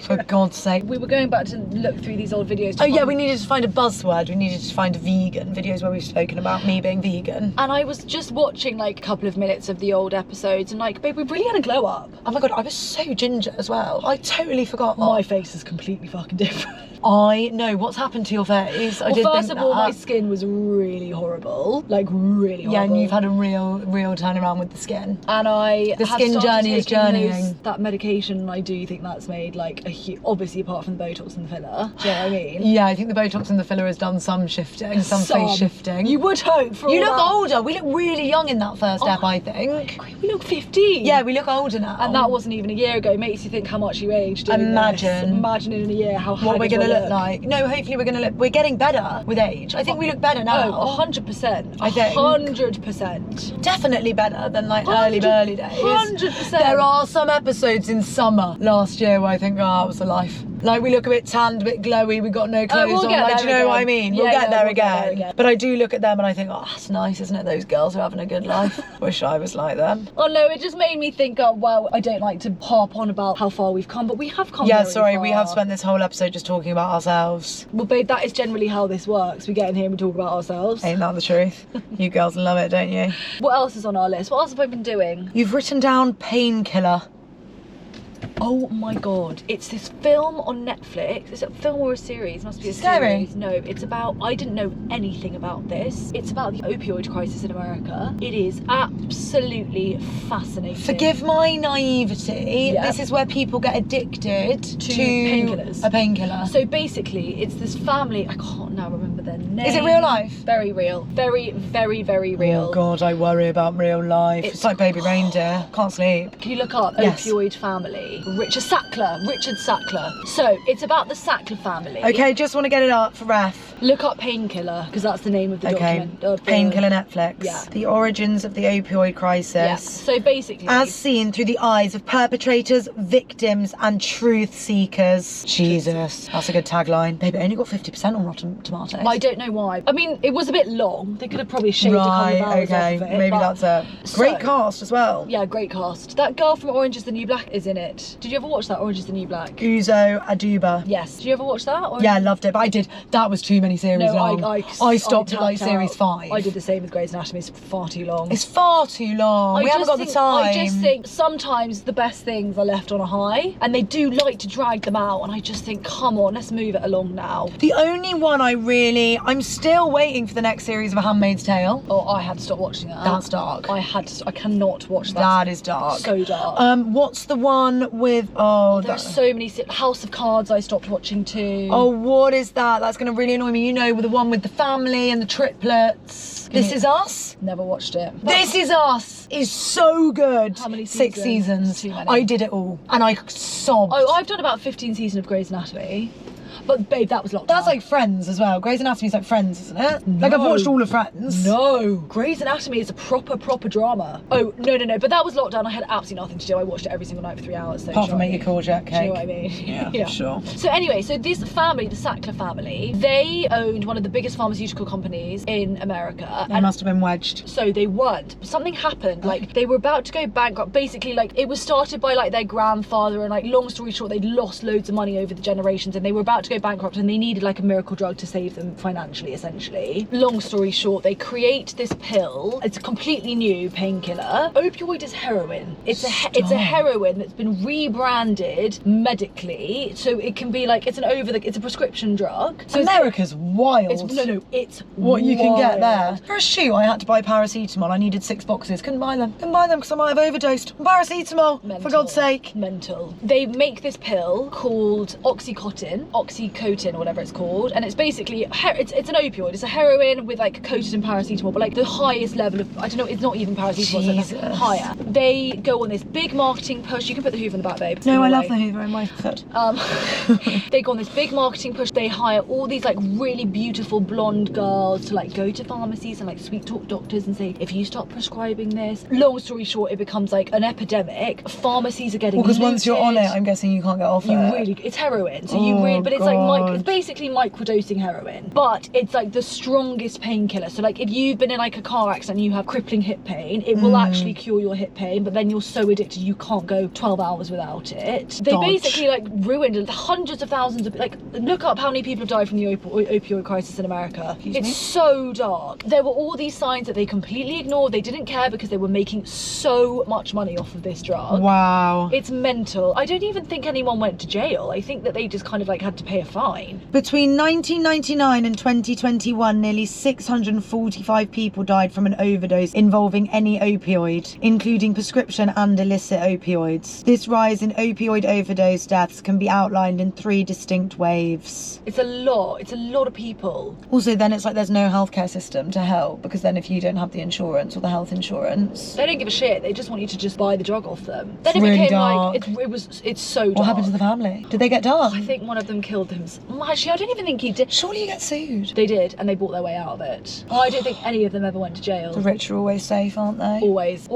[SPEAKER 2] for God's sake.
[SPEAKER 1] We were going back to look through these old videos.
[SPEAKER 2] Oh yeah, we needed to find a buzzword. We needed to find a vegan videos where we've spoken about me being vegan.
[SPEAKER 1] And I was just watching like a couple of minutes of the old episodes and like, babe, we really had a glow up.
[SPEAKER 2] Oh my God, I was so ginger as well. I totally forgot.
[SPEAKER 1] My face is completely fucking different.
[SPEAKER 2] I know what's happened to your face.
[SPEAKER 1] First of all, my skin was really horrible, like really horrible.
[SPEAKER 2] Yeah, and you've had a real turnaround with the skin.
[SPEAKER 1] And
[SPEAKER 2] the skin journey is journeying.
[SPEAKER 1] That medication, I do think that's made like a huge, obviously apart from the Botox and the filler. Do you know what I mean?
[SPEAKER 2] Yeah, I think the Botox and the filler has done some shifting, some face shifting.
[SPEAKER 1] You would hope for.
[SPEAKER 2] You look older. We look really young in that first step, I think.
[SPEAKER 1] We look 15.
[SPEAKER 2] Yeah, we look older now.
[SPEAKER 1] And that wasn't even a year ago. It makes you think how much you aged. Imagine in a year how
[SPEAKER 2] what we're gonna look like. No, hopefully we're getting better with age. I think we look better now.
[SPEAKER 1] Oh, 100%.
[SPEAKER 2] I think
[SPEAKER 1] 100%.
[SPEAKER 2] Definitely better than like early days.
[SPEAKER 1] 100%.
[SPEAKER 2] There are some episodes in summer last year where I think, oh, it was a life. Like we look a bit tanned, a bit glowy, we got no clothes on. Like, do you know what I mean? We'll get there again. But I do look at them and I think, oh, that's nice, isn't it? Those girls are having a good life. Wish I was like them.
[SPEAKER 1] Oh no, it just made me think, oh well, I don't like to harp on about how far we've come, but we have come very far.
[SPEAKER 2] We have spent this whole episode just talking about ourselves.
[SPEAKER 1] Well babe, that is generally how this works. We get in here and we talk about ourselves.
[SPEAKER 2] Ain't that the truth? You girls love it, don't you?
[SPEAKER 1] What else is on our list? What else have I been doing?
[SPEAKER 2] You've written down painkiller.
[SPEAKER 1] Oh my God, it's this film on Netflix. Is it a film or a series? It must be a series. No, it's about, I didn't know anything about this. It's about the opioid crisis in America. It is absolutely fascinating.
[SPEAKER 2] Forgive my naivety. Yeah. This is where people get addicted to
[SPEAKER 1] painkillers.
[SPEAKER 2] A painkiller.
[SPEAKER 1] So basically, it's this family, I can't now remember their name.
[SPEAKER 2] Is it real life?
[SPEAKER 1] Very real. Very, very, very real.
[SPEAKER 2] Oh God, I worry about real life. It's like Baby Reindeer. Can't sleep.
[SPEAKER 1] Can you look up opioid family? Richard Sackler. So it's about the Sackler family.
[SPEAKER 2] Okay, just want to get it up for ref.
[SPEAKER 1] Look up Painkiller because that's the name of the document.
[SPEAKER 2] Painkiller Netflix.
[SPEAKER 1] Yeah.
[SPEAKER 2] The origins of the opioid crisis.
[SPEAKER 1] Yeah. So basically,
[SPEAKER 2] as seen through the eyes of perpetrators, victims, and truth seekers. Jesus, that's a good tagline. Babe, it only got 50% on Rotten Tomatoes.
[SPEAKER 1] I don't know why. I mean, it was a bit long. They could have probably shaved a couple of hours off of it.
[SPEAKER 2] Maybe that's it. Great cast as well.
[SPEAKER 1] Yeah, great cast. That girl from Orange is the New Black is in it. Did you ever watch that, Orange is the New Black?
[SPEAKER 2] Uzo Aduba.
[SPEAKER 1] Yes. Did you ever watch that?
[SPEAKER 2] Yeah, I loved it, but I did. That was too many series long. I stopped at like series 5.
[SPEAKER 1] I did the same with Grey's Anatomy. It's far too long.
[SPEAKER 2] It's far too long. We haven't got the time.
[SPEAKER 1] I just think sometimes the best things are left on a high, and they do like to drag them out, and I just think, come on, let's move it along now.
[SPEAKER 2] The only one I'm still waiting for the next series of A Handmaid's Tale.
[SPEAKER 1] Oh, I had to stop watching that.
[SPEAKER 2] That's dark.
[SPEAKER 1] I cannot watch that.
[SPEAKER 2] That is dark.
[SPEAKER 1] So dark.
[SPEAKER 2] What's the one with,
[SPEAKER 1] there's so many. House of Cards I stopped watching too.
[SPEAKER 2] Oh, what is that? That's going to really annoy me. You know, with the one with the family and the triplets. This Is Us?
[SPEAKER 1] Never watched it.
[SPEAKER 2] This Is Us is so good.
[SPEAKER 1] How many seasons?
[SPEAKER 2] 6 seasons.
[SPEAKER 1] Too many.
[SPEAKER 2] I did it all and I sobbed.
[SPEAKER 1] Oh, I've done about 15 seasons of Grey's Anatomy. But babe, that was lockdown.
[SPEAKER 2] That's like Friends as well. Grey's Anatomy's like Friends, isn't it?
[SPEAKER 1] No.
[SPEAKER 2] Like I've watched all of Friends.
[SPEAKER 1] No. Grey's Anatomy is a proper drama. Oh, no. But that was lockdown. I had absolutely nothing to do. I watched it every single night for 3 hours. So
[SPEAKER 2] Apart from make your courgette cake.
[SPEAKER 1] Do you know what I mean?
[SPEAKER 2] Yeah, sure.
[SPEAKER 1] So anyway, so this family, the Sackler family, they owned one of the biggest pharmaceutical companies in America.
[SPEAKER 2] They must have been wedged.
[SPEAKER 1] So they weren't. But something happened. Like they were about to go bankrupt. Basically, like it was started by like their grandfather, and like long story short, they'd lost loads of money over the generations, and they were about to go bankrupt, and they needed like a miracle drug to save them financially, essentially. Long story short, they create this pill. It's a completely new painkiller. Opioid is heroin. It's a heroin that's been rebranded medically, so it can be like it's a prescription drug. So
[SPEAKER 2] America's wild.
[SPEAKER 1] It's
[SPEAKER 2] what
[SPEAKER 1] wild.
[SPEAKER 2] you can get there. For a shoe, I had to buy paracetamol. I needed 6 boxes. Couldn't buy them because I might have overdosed on paracetamol.
[SPEAKER 1] Mental.
[SPEAKER 2] For God's sake.
[SPEAKER 1] Mental. They make this pill called Oxycontin or whatever it's called, and it's basically it's an opioid. It's a heroin with like coated in paracetamol, but like the highest level of, I don't know, it's not even paracetamol, it's like higher. They go on this big marketing push. You can put the Hoover in the back, babe.
[SPEAKER 2] No, I love the Hoover in my foot.
[SPEAKER 1] They go on this big marketing push. They hire all these like really beautiful blonde girls to like go to pharmacies and like sweet talk doctors and say, if you stop prescribing this. Long story short, it becomes like an epidemic. Pharmacies are getting
[SPEAKER 2] because once you're on it, I'm guessing you can't get off it.
[SPEAKER 1] It's heroin, so you really, but it's like it's basically microdosing heroin, but it's like the strongest painkiller. So like if you've been in like a car accident and you have crippling hip pain, it will actually cure your hip pain, but then you're so addicted you can't go 12 hours without it. They basically like ruined hundreds of thousands of, like, look up how many people have died from the opioid crisis in America. It's so dark. There were all these signs that they completely ignored. They didn't care because they were making so much money off of this drug.
[SPEAKER 2] Wow.
[SPEAKER 1] It's mental. I don't even think anyone went to jail. I think that they just kind of like had to pay a fine.
[SPEAKER 2] Between 1999 and 2021, nearly 645 people died from an overdose involving any opioid, including prescription and illicit opioids. This rise in opioid overdose deaths can be outlined in 3 distinct waves.
[SPEAKER 1] It's a lot. It's a lot of people.
[SPEAKER 2] Also, then it's like there's no healthcare system to help, because then if you don't have the insurance or the health insurance,
[SPEAKER 1] they don't give a shit. They just want you to just buy the drug off them. Then
[SPEAKER 2] it's really became dark.
[SPEAKER 1] Like it's so dark.
[SPEAKER 2] What happened to the family? Did they get done?
[SPEAKER 1] I think one of them killed him. Actually, I don't even think he did.
[SPEAKER 2] Surely you get sued.
[SPEAKER 1] They did, and they bought their way out of it. I don't think any of them ever went to jail.
[SPEAKER 2] The rich are always safe, aren't they?
[SPEAKER 1] Always.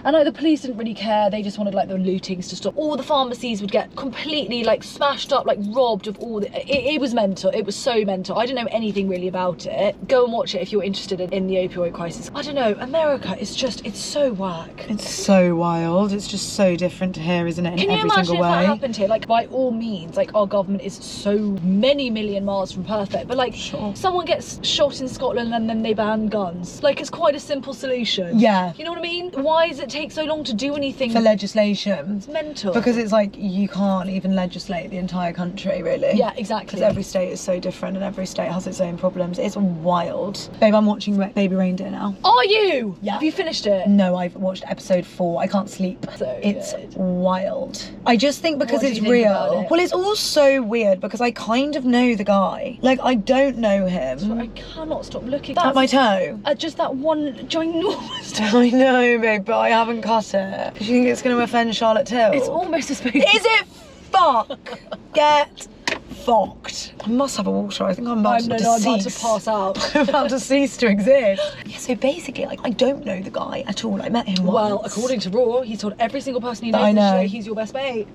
[SPEAKER 1] And like the police didn't really care. They just wanted like the lootings to stop. All the pharmacies would get completely like smashed up, like robbed of all the. It was mental. It was so mental. I don't know anything really about it. Go and watch it if you're interested in the opioid crisis. I don't know. America is just, it's so whack.
[SPEAKER 2] It's so wild. It's just so different to here, isn't it? In every single way.
[SPEAKER 1] Can you imagine if that happened here? Like, by all means, like, our government is so many million miles from perfect, but like, someone gets shot in Scotland and then they ban guns. Like, it's quite a simple solution.
[SPEAKER 2] Yeah.
[SPEAKER 1] You know what I mean? Why does it take so long to do anything?
[SPEAKER 2] For legislation.
[SPEAKER 1] It's mental.
[SPEAKER 2] Because it's like, you can't even legislate the entire country, really.
[SPEAKER 1] Yeah, exactly.
[SPEAKER 2] Because every state is so different and every state has its own problems. It's wild. Babe, I'm watching Baby Reindeer now.
[SPEAKER 1] Are you?
[SPEAKER 2] Yeah.
[SPEAKER 1] Have you finished it?
[SPEAKER 2] No, I've watched episode 4. I can't sleep. It's wild. I just think because it's real. Well, it's all so weird because I kind of know the guy. Like, I don't know him.
[SPEAKER 1] I cannot stop looking
[SPEAKER 2] at my toe.
[SPEAKER 1] At just that one ginormous toe.
[SPEAKER 2] I know, babe, but I haven't cut it. Do you think it's going to offend Charlotte Tilbury?
[SPEAKER 1] It's almost as big.
[SPEAKER 2] Is it? Fuck. Get fucked. I must have a water. I think I'm about to
[SPEAKER 1] I'm about to pass out.
[SPEAKER 2] I'm about to cease to exist. Yeah, so basically, like, I don't know the guy at all. I met him once.
[SPEAKER 1] Well, according to Raw, he's told every single person he knows
[SPEAKER 2] I know.
[SPEAKER 1] he's your best mate.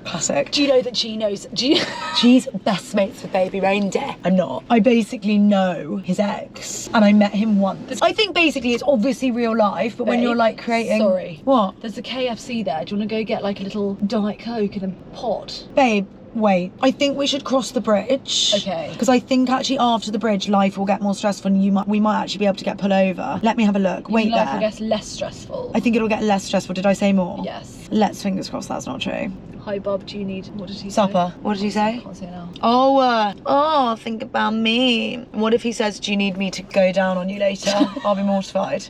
[SPEAKER 2] Classic.
[SPEAKER 1] Do you know that she knows?
[SPEAKER 2] She's best mates with Baby Reindeer. I'm not. I basically know his ex, and I met him once. I think basically it's obviously real life, but when you're like creating...
[SPEAKER 1] Sorry.
[SPEAKER 2] What?
[SPEAKER 1] There's a KFC there. Do you want to go get like a little Diet Coke in a pot?
[SPEAKER 2] Babe, wait. I think we should cross the bridge.
[SPEAKER 1] Okay.
[SPEAKER 2] Because I think actually after the bridge, life will get more stressful and we might actually be able to get pulled over. Let me have a look. Wait there.
[SPEAKER 1] Life will get less stressful.
[SPEAKER 2] I think it'll get less stressful. Did I say more?
[SPEAKER 1] Yes.
[SPEAKER 2] Let's fingers crossed that's not true.
[SPEAKER 1] Hi, Bob. Do you need... What did he say?
[SPEAKER 2] Supper. What did he say?
[SPEAKER 1] I can't say now.
[SPEAKER 2] Oh, think about me. What if he says, do you need me to go down on you later? I'll be mortified.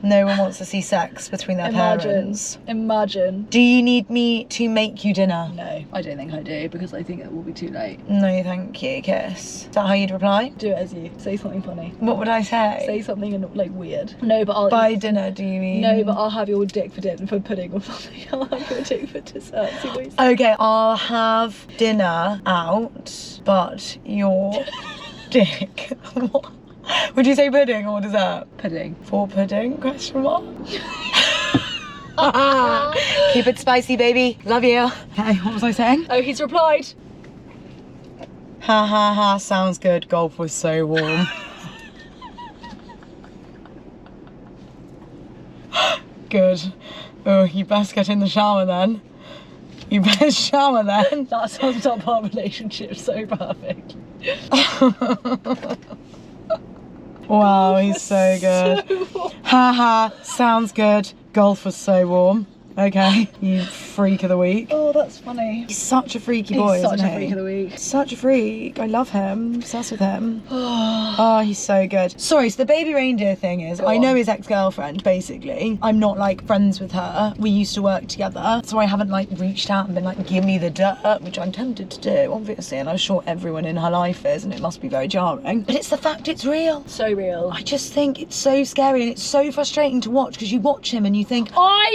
[SPEAKER 2] No one wants to see sex between their parents.
[SPEAKER 1] Imagine.
[SPEAKER 2] Do you need me to make you dinner?
[SPEAKER 1] No, I don't think I do, because I think it will be too late.
[SPEAKER 2] No, thank you, kiss. Is that how you'd reply?
[SPEAKER 1] Do it as you. Say something funny.
[SPEAKER 2] What would I say?
[SPEAKER 1] Say something like weird. No, but I'll...
[SPEAKER 2] By dinner, do you mean?
[SPEAKER 1] No, but I'll have your dick for dinner, for pudding or something. I'll have your dick for dessert. See what you say.
[SPEAKER 2] Okay, I'll have dinner out, but your dick. What? Would you say pudding or dessert?
[SPEAKER 1] Pudding.
[SPEAKER 2] For pudding? Question mark. Keep it spicy, baby. Love you. Okay, what was I saying?
[SPEAKER 1] Oh, he's replied.
[SPEAKER 2] Ha ha ha, sounds good. Golf was so warm. Good. Oh, you best get in the shower then. You best shower then.
[SPEAKER 1] That sums up our relationship so perfect.
[SPEAKER 2] Wow, he's so good. Ha ha, sounds good. Golf was so warm. Okay, you freak of the week.
[SPEAKER 1] Oh, that's funny.
[SPEAKER 2] He's such a freaky boy,
[SPEAKER 1] He's such
[SPEAKER 2] isn't
[SPEAKER 1] a
[SPEAKER 2] he?
[SPEAKER 1] freak of the week.
[SPEAKER 2] Such a freak. I love him. Obsessed with him. Oh, he's so good. Sorry, so the baby reindeer thing is, I know his ex-girlfriend, basically. I'm not like friends with her. We used to work together, so I haven't like reached out and been like, give me the dirt, which I'm tempted to do, obviously, and I'm sure everyone in her life is, and it must be very jarring. But it's the fact it's real.
[SPEAKER 1] So real.
[SPEAKER 2] I just think it's so scary and it's so frustrating to watch, because you watch him and you think,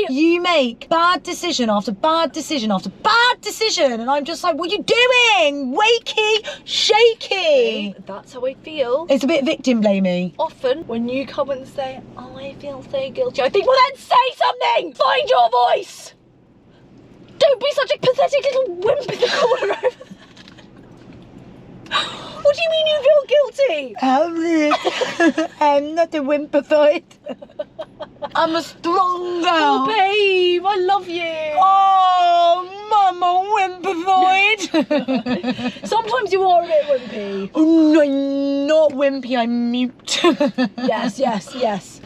[SPEAKER 2] you make bad decision after bad decision after bad decision, and I'm just like, what are you doing? Wakey, shaky.
[SPEAKER 1] That's how I feel.
[SPEAKER 2] It's a bit victim blamey.
[SPEAKER 1] Often when you come and say, oh, I feel so guilty, I think, well then say something. Find your voice. Don't be such a pathetic little wimp in the corner over there. What do you mean you feel guilty?
[SPEAKER 2] I'm not a wimperfoid. I'm a strong girl.
[SPEAKER 1] Oh, babe, I love you.
[SPEAKER 2] Oh, Mama wimperfoid.
[SPEAKER 1] Sometimes you are a bit wimpy.
[SPEAKER 2] Oh, no, I'm not wimpy, I'm mute.
[SPEAKER 1] Yes.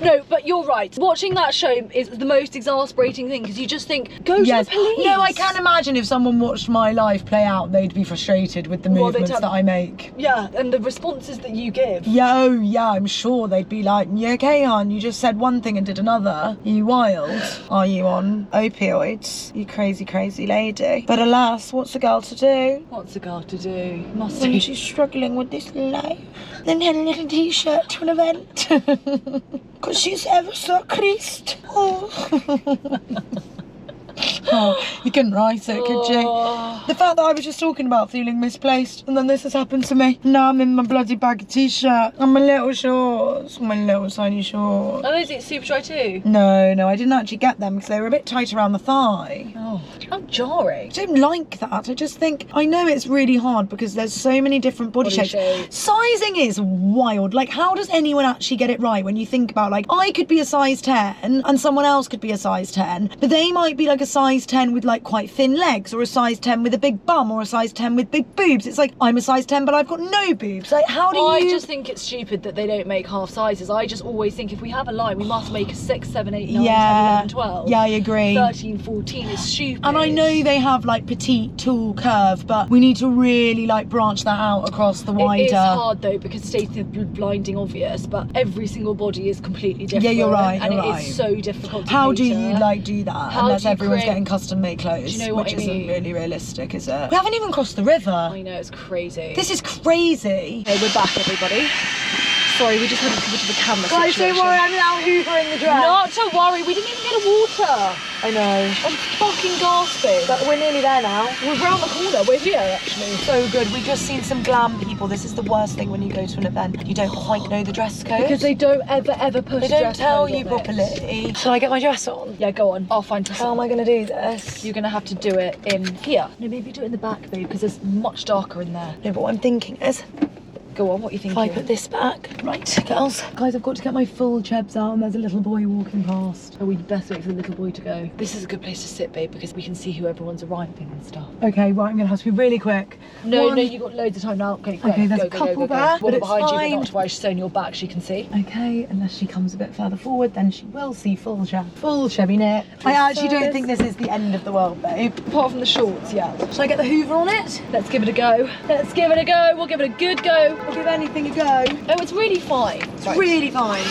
[SPEAKER 1] No, but you're right. Watching that show is the most exasperating thing, because you just think, go to the police.
[SPEAKER 2] No, I can't imagine if someone watched my life play out, they'd be frustrated with the movements that I make.
[SPEAKER 1] Yeah, and the responses that you give.
[SPEAKER 2] Yeah, I'm sure they'd be like, you okay, hon? You just said one thing and did another. You wild? Are you on opioids? You crazy, crazy lady. But alas, what's a girl to do?
[SPEAKER 1] What's a girl to do? Must
[SPEAKER 2] When
[SPEAKER 1] be.
[SPEAKER 2] she's struggling with this life. Then had a little t-shirt to an event. Because she's ever so creased. Oh. Oh, you couldn't write it, could you? The fact that I was just talking about feeling misplaced, and then this has happened to me. Now I'm in my bloody baggy t-shirt and my little shorts, my little tiny shorts.
[SPEAKER 1] Are those super dry too?
[SPEAKER 2] No, I didn't actually get them because they were a bit tight around the thigh.
[SPEAKER 1] Oh, how jarring.
[SPEAKER 2] I don't like that. I just think, I know it's really hard because there's so many different body shapes. Sizing is wild. Like, how does anyone actually get it right when you think about, like, I could be a size 10 and someone else could be a size 10, but they might be like a size 10 with like quite thin legs, or a size 10 with a big bum, or a size 10 with big boobs. It's like, I'm a size 10 but I've got no boobs. Like, how do you...
[SPEAKER 1] I just think it's stupid that they don't make half sizes. I just always think if we have a line, we must make a 6, 7, 8, 9, 10, 11, 12.
[SPEAKER 2] Yeah, I agree.
[SPEAKER 1] 13, 14 is stupid.
[SPEAKER 2] And I know they have like petite, tall, curve, but we need to really like branch that out across the wider...
[SPEAKER 1] It is hard though, because stating the blinding obvious, but every single body is completely different.
[SPEAKER 2] Yeah, you're right,
[SPEAKER 1] and
[SPEAKER 2] you're
[SPEAKER 1] it
[SPEAKER 2] right.
[SPEAKER 1] is so difficult to
[SPEAKER 2] How do
[SPEAKER 1] cater.
[SPEAKER 2] you like do that?
[SPEAKER 1] How
[SPEAKER 2] Unless
[SPEAKER 1] do you
[SPEAKER 2] everyone's
[SPEAKER 1] create-
[SPEAKER 2] getting custom made clothes,
[SPEAKER 1] Do you know what
[SPEAKER 2] which
[SPEAKER 1] I
[SPEAKER 2] isn't
[SPEAKER 1] mean?
[SPEAKER 2] really realistic, is it? We haven't even crossed the river.
[SPEAKER 1] I know, it's crazy.
[SPEAKER 2] This is crazy.
[SPEAKER 1] Okay, we're back, everybody. Sorry, we just had to come into the camera
[SPEAKER 2] Guys,
[SPEAKER 1] situation.
[SPEAKER 2] don't worry, I'm now hoovering the dress.
[SPEAKER 1] Not to worry, we didn't even get a water.
[SPEAKER 2] I know.
[SPEAKER 1] I'm fucking gasping.
[SPEAKER 2] But we're nearly there now.
[SPEAKER 1] We're round the corner, we're here actually.
[SPEAKER 2] So good. We've just seen some glam people. This is the worst thing when you go to an event. You don't quite know the dress code.
[SPEAKER 1] Because they don't ever put
[SPEAKER 2] They
[SPEAKER 1] a
[SPEAKER 2] don't
[SPEAKER 1] dress
[SPEAKER 2] tell
[SPEAKER 1] code
[SPEAKER 2] you
[SPEAKER 1] on it.
[SPEAKER 2] properly. Shall I get my dress on?
[SPEAKER 1] Yeah, go on. I'll find
[SPEAKER 2] How am I going to do this?
[SPEAKER 1] You're going to have to do it in here. No, maybe do it in the back, babe, because it's much darker in there.
[SPEAKER 2] No, but what I'm thinking is,
[SPEAKER 1] Go on, what are you thinking?
[SPEAKER 2] if I put this back. Right, girls. Guys, I've got to get my full chebs out and there's a little boy walking past.
[SPEAKER 1] Oh, we'd best wait for the little boy to go. This is a good place to sit, babe, because we can see who everyone's arriving and stuff.
[SPEAKER 2] Okay, right, I'm going to have to be really quick.
[SPEAKER 1] No, you've got loads of time now. Okay, go,
[SPEAKER 2] Okay, there's
[SPEAKER 1] go,
[SPEAKER 2] a
[SPEAKER 1] go,
[SPEAKER 2] couple
[SPEAKER 1] go, go,
[SPEAKER 2] there,
[SPEAKER 1] go.
[SPEAKER 2] but it's
[SPEAKER 1] behind you,
[SPEAKER 2] fine.
[SPEAKER 1] but not to worry, she's on your back, she can see.
[SPEAKER 2] Okay, unless she comes a bit further forward, then she will see full chevy knit. I actually don't think this is the end of the world, babe.
[SPEAKER 1] Apart from the shorts, yeah.
[SPEAKER 2] Shall I get the hoover on it?
[SPEAKER 1] Let's give it a go. Let's give it a go. We'll give it a good go.
[SPEAKER 2] I'll give anything a go.
[SPEAKER 1] Oh, it's really fine.
[SPEAKER 2] It's really fine.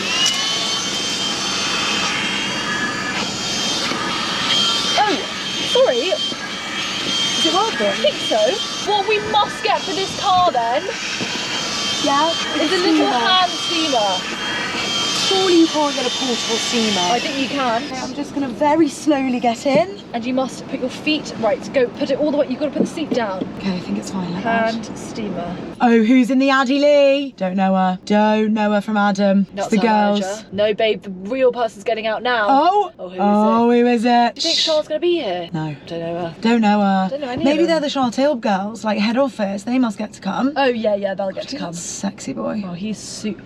[SPEAKER 1] I think so. What we must get for this car then is a little hand steamer.
[SPEAKER 2] Surely you can't get a portable steamer.
[SPEAKER 1] I think you can.
[SPEAKER 2] Okay, I'm just gonna very slowly get in.
[SPEAKER 1] And you must put your feet, right, go put it all the way, you've got to put the seat down.
[SPEAKER 2] Okay, I think it's fine like
[SPEAKER 1] Hand steamer.
[SPEAKER 2] Oh, who's in the Addy Lee? Don't know her. Don't know her from Adam.
[SPEAKER 1] Not
[SPEAKER 2] it's the girls.
[SPEAKER 1] Manager. No, babe, the real person's getting out now.
[SPEAKER 2] Oh?
[SPEAKER 1] Oh, who is it?
[SPEAKER 2] Do
[SPEAKER 1] you think Charlotte's going to be here?
[SPEAKER 2] No.
[SPEAKER 1] Don't know her.
[SPEAKER 2] Don't know her.
[SPEAKER 1] Don't know any
[SPEAKER 2] Maybe
[SPEAKER 1] of
[SPEAKER 2] they're
[SPEAKER 1] them.
[SPEAKER 2] the Charlotte Tilbury girls, like head office. They must get to come.
[SPEAKER 1] Oh, yeah, they'll get to come.
[SPEAKER 2] Sexy boy.
[SPEAKER 1] Oh, he's super...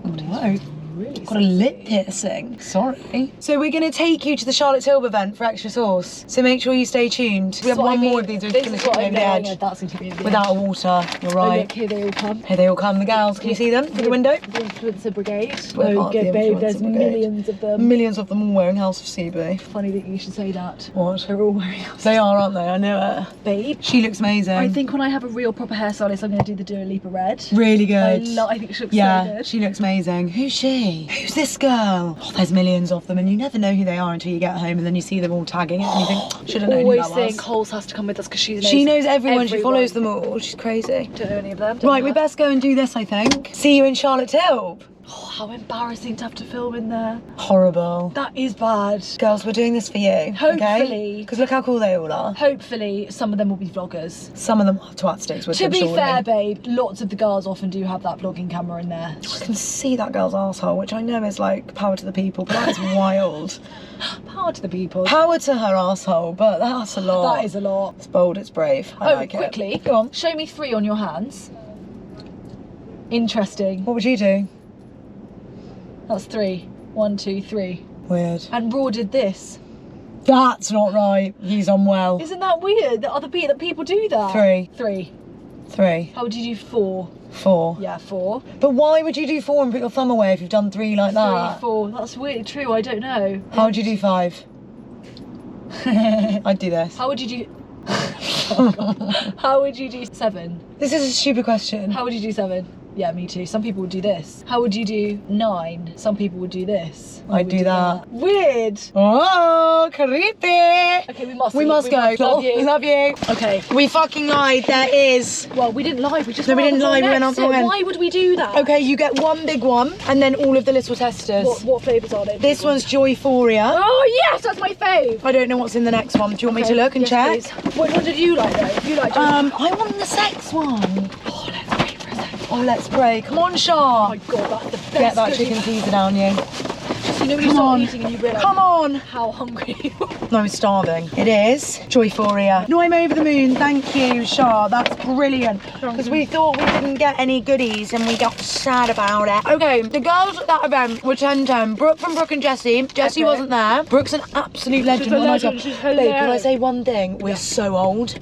[SPEAKER 2] Whoa.
[SPEAKER 1] Really
[SPEAKER 2] Got a lip piercing. Sorry. So we're going to take you to the Charlotte Tilbury event for extra sauce. So make sure you stay tuned. We have one more of these. We're going to keep over the edge.
[SPEAKER 1] That's going to be
[SPEAKER 2] Without a water. You're right.
[SPEAKER 1] Oh, look, here they all come.
[SPEAKER 2] Here they all come. The girls. Can you see them through the window?
[SPEAKER 1] The influencer brigade.
[SPEAKER 2] We're part of the
[SPEAKER 1] babe, there's
[SPEAKER 2] influencer brigade.
[SPEAKER 1] millions of them.
[SPEAKER 2] Millions of them all wearing House of CB.
[SPEAKER 1] Funny that you should say that.
[SPEAKER 2] What?
[SPEAKER 1] They're all wearing House.
[SPEAKER 2] They are, aren't they? I know it.
[SPEAKER 1] Babe.
[SPEAKER 2] She looks amazing.
[SPEAKER 1] I think when I have a real proper hairstylist, I'm going to do the Dua Lipa red.
[SPEAKER 2] Really good.
[SPEAKER 1] I think she looks
[SPEAKER 2] yeah,
[SPEAKER 1] so good.
[SPEAKER 2] she looks amazing. Who's she? Who's this girl? Oh, there's millions of them and you never know who they are until you get home and then you see them all tagging it and you think, should have known who
[SPEAKER 1] Always
[SPEAKER 2] that
[SPEAKER 1] saying
[SPEAKER 2] was.
[SPEAKER 1] Coles has to come with us because
[SPEAKER 2] She knows everyone. She follows them all. She's crazy.
[SPEAKER 1] Don't know any of them.
[SPEAKER 2] Right, we best go and do this, I think. See you in Charlotte Tilbury.
[SPEAKER 1] Oh, how embarrassing to have to film in there.
[SPEAKER 2] Horrible.
[SPEAKER 1] That is bad.
[SPEAKER 2] Girls, we're doing this for you.
[SPEAKER 1] Hopefully.
[SPEAKER 2] Because look how cool they all are.
[SPEAKER 1] Hopefully, some of them will be vloggers.
[SPEAKER 2] Some of them are twat sticks with
[SPEAKER 1] To
[SPEAKER 2] them,
[SPEAKER 1] be
[SPEAKER 2] surely.
[SPEAKER 1] fair, babe, lots of the girls often do have that vlogging camera in there.
[SPEAKER 2] You can see that girl's asshole, which I know is like power to the people, but that is wild.
[SPEAKER 1] Power to the people.
[SPEAKER 2] Power to her asshole, but that's a lot.
[SPEAKER 1] That is a lot.
[SPEAKER 2] It's bold, it's brave. I like
[SPEAKER 1] quickly.
[SPEAKER 2] it. Go on.
[SPEAKER 1] Show me 3 on your hands. Interesting.
[SPEAKER 2] What would you do?
[SPEAKER 1] That's 3. 1, 2, 3.
[SPEAKER 2] Weird.
[SPEAKER 1] And Raw did this.
[SPEAKER 2] That's not right. He's unwell.
[SPEAKER 1] Isn't that weird that that people do that?
[SPEAKER 2] 3.
[SPEAKER 1] 3.
[SPEAKER 2] 3.
[SPEAKER 1] How would you do 4?
[SPEAKER 2] 4.
[SPEAKER 1] Yeah, 4.
[SPEAKER 2] But why would you do 4 and put your thumb away if you've done 3 like that?
[SPEAKER 1] 3, 4. That's really true. I don't know.
[SPEAKER 2] How would you do 5? I'd do this.
[SPEAKER 1] How would you do... How would you do 7?
[SPEAKER 2] This is a stupid question.
[SPEAKER 1] How would you do 7? Yeah, me too. Some people would do this. How would you do 9? Some people would do this.
[SPEAKER 2] I'd do that.
[SPEAKER 1] Weird.
[SPEAKER 2] Oh, creepy.
[SPEAKER 1] Okay, we must
[SPEAKER 2] go.
[SPEAKER 1] Love you.
[SPEAKER 2] Love you.
[SPEAKER 1] Okay.
[SPEAKER 2] We fucking lied. There is.
[SPEAKER 1] Well, we didn't lie. We just
[SPEAKER 2] No, we
[SPEAKER 1] went
[SPEAKER 2] didn't
[SPEAKER 1] on
[SPEAKER 2] lie,
[SPEAKER 1] the
[SPEAKER 2] we went on
[SPEAKER 1] next
[SPEAKER 2] the
[SPEAKER 1] bit.
[SPEAKER 2] end.
[SPEAKER 1] Why would we do that?
[SPEAKER 2] Okay, you get one big one and then all of the little testers.
[SPEAKER 1] What flavours are they?
[SPEAKER 2] This one's Joyphoria.
[SPEAKER 1] Oh yes, that's my fave.
[SPEAKER 2] I don't know what's in the next one. Do you want me to look and
[SPEAKER 1] Yes,
[SPEAKER 2] check?
[SPEAKER 1] please. What did you like though? You like
[SPEAKER 2] I want the sex one.
[SPEAKER 1] Oh, let's wait for a second.
[SPEAKER 2] Oh, let's pray. Come on,
[SPEAKER 1] Oh
[SPEAKER 2] Shah.
[SPEAKER 1] my god, that's the best.
[SPEAKER 2] Get that
[SPEAKER 1] goodie.
[SPEAKER 2] chicken teaser down you.
[SPEAKER 1] You know when you
[SPEAKER 2] Come
[SPEAKER 1] start
[SPEAKER 2] on.
[SPEAKER 1] eating and you realise
[SPEAKER 2] Come on.
[SPEAKER 1] how hungry you are.
[SPEAKER 2] No, I'm starving. It is Joyphoria. No, I'm over the moon. Thank you, Shah. That's brilliant. Because we thought we didn't get any goodies and we got sad about it. Okay, the girls at that event were 10-10. Brooke from Brooke and Jessie. Jessie
[SPEAKER 1] Okay.
[SPEAKER 2] wasn't there. Brooke's an absolute legend.
[SPEAKER 1] a
[SPEAKER 2] Oh my
[SPEAKER 1] legend,
[SPEAKER 2] God.
[SPEAKER 1] she's
[SPEAKER 2] Babe, can I
[SPEAKER 1] hilarious.
[SPEAKER 2] say one thing? We're so old.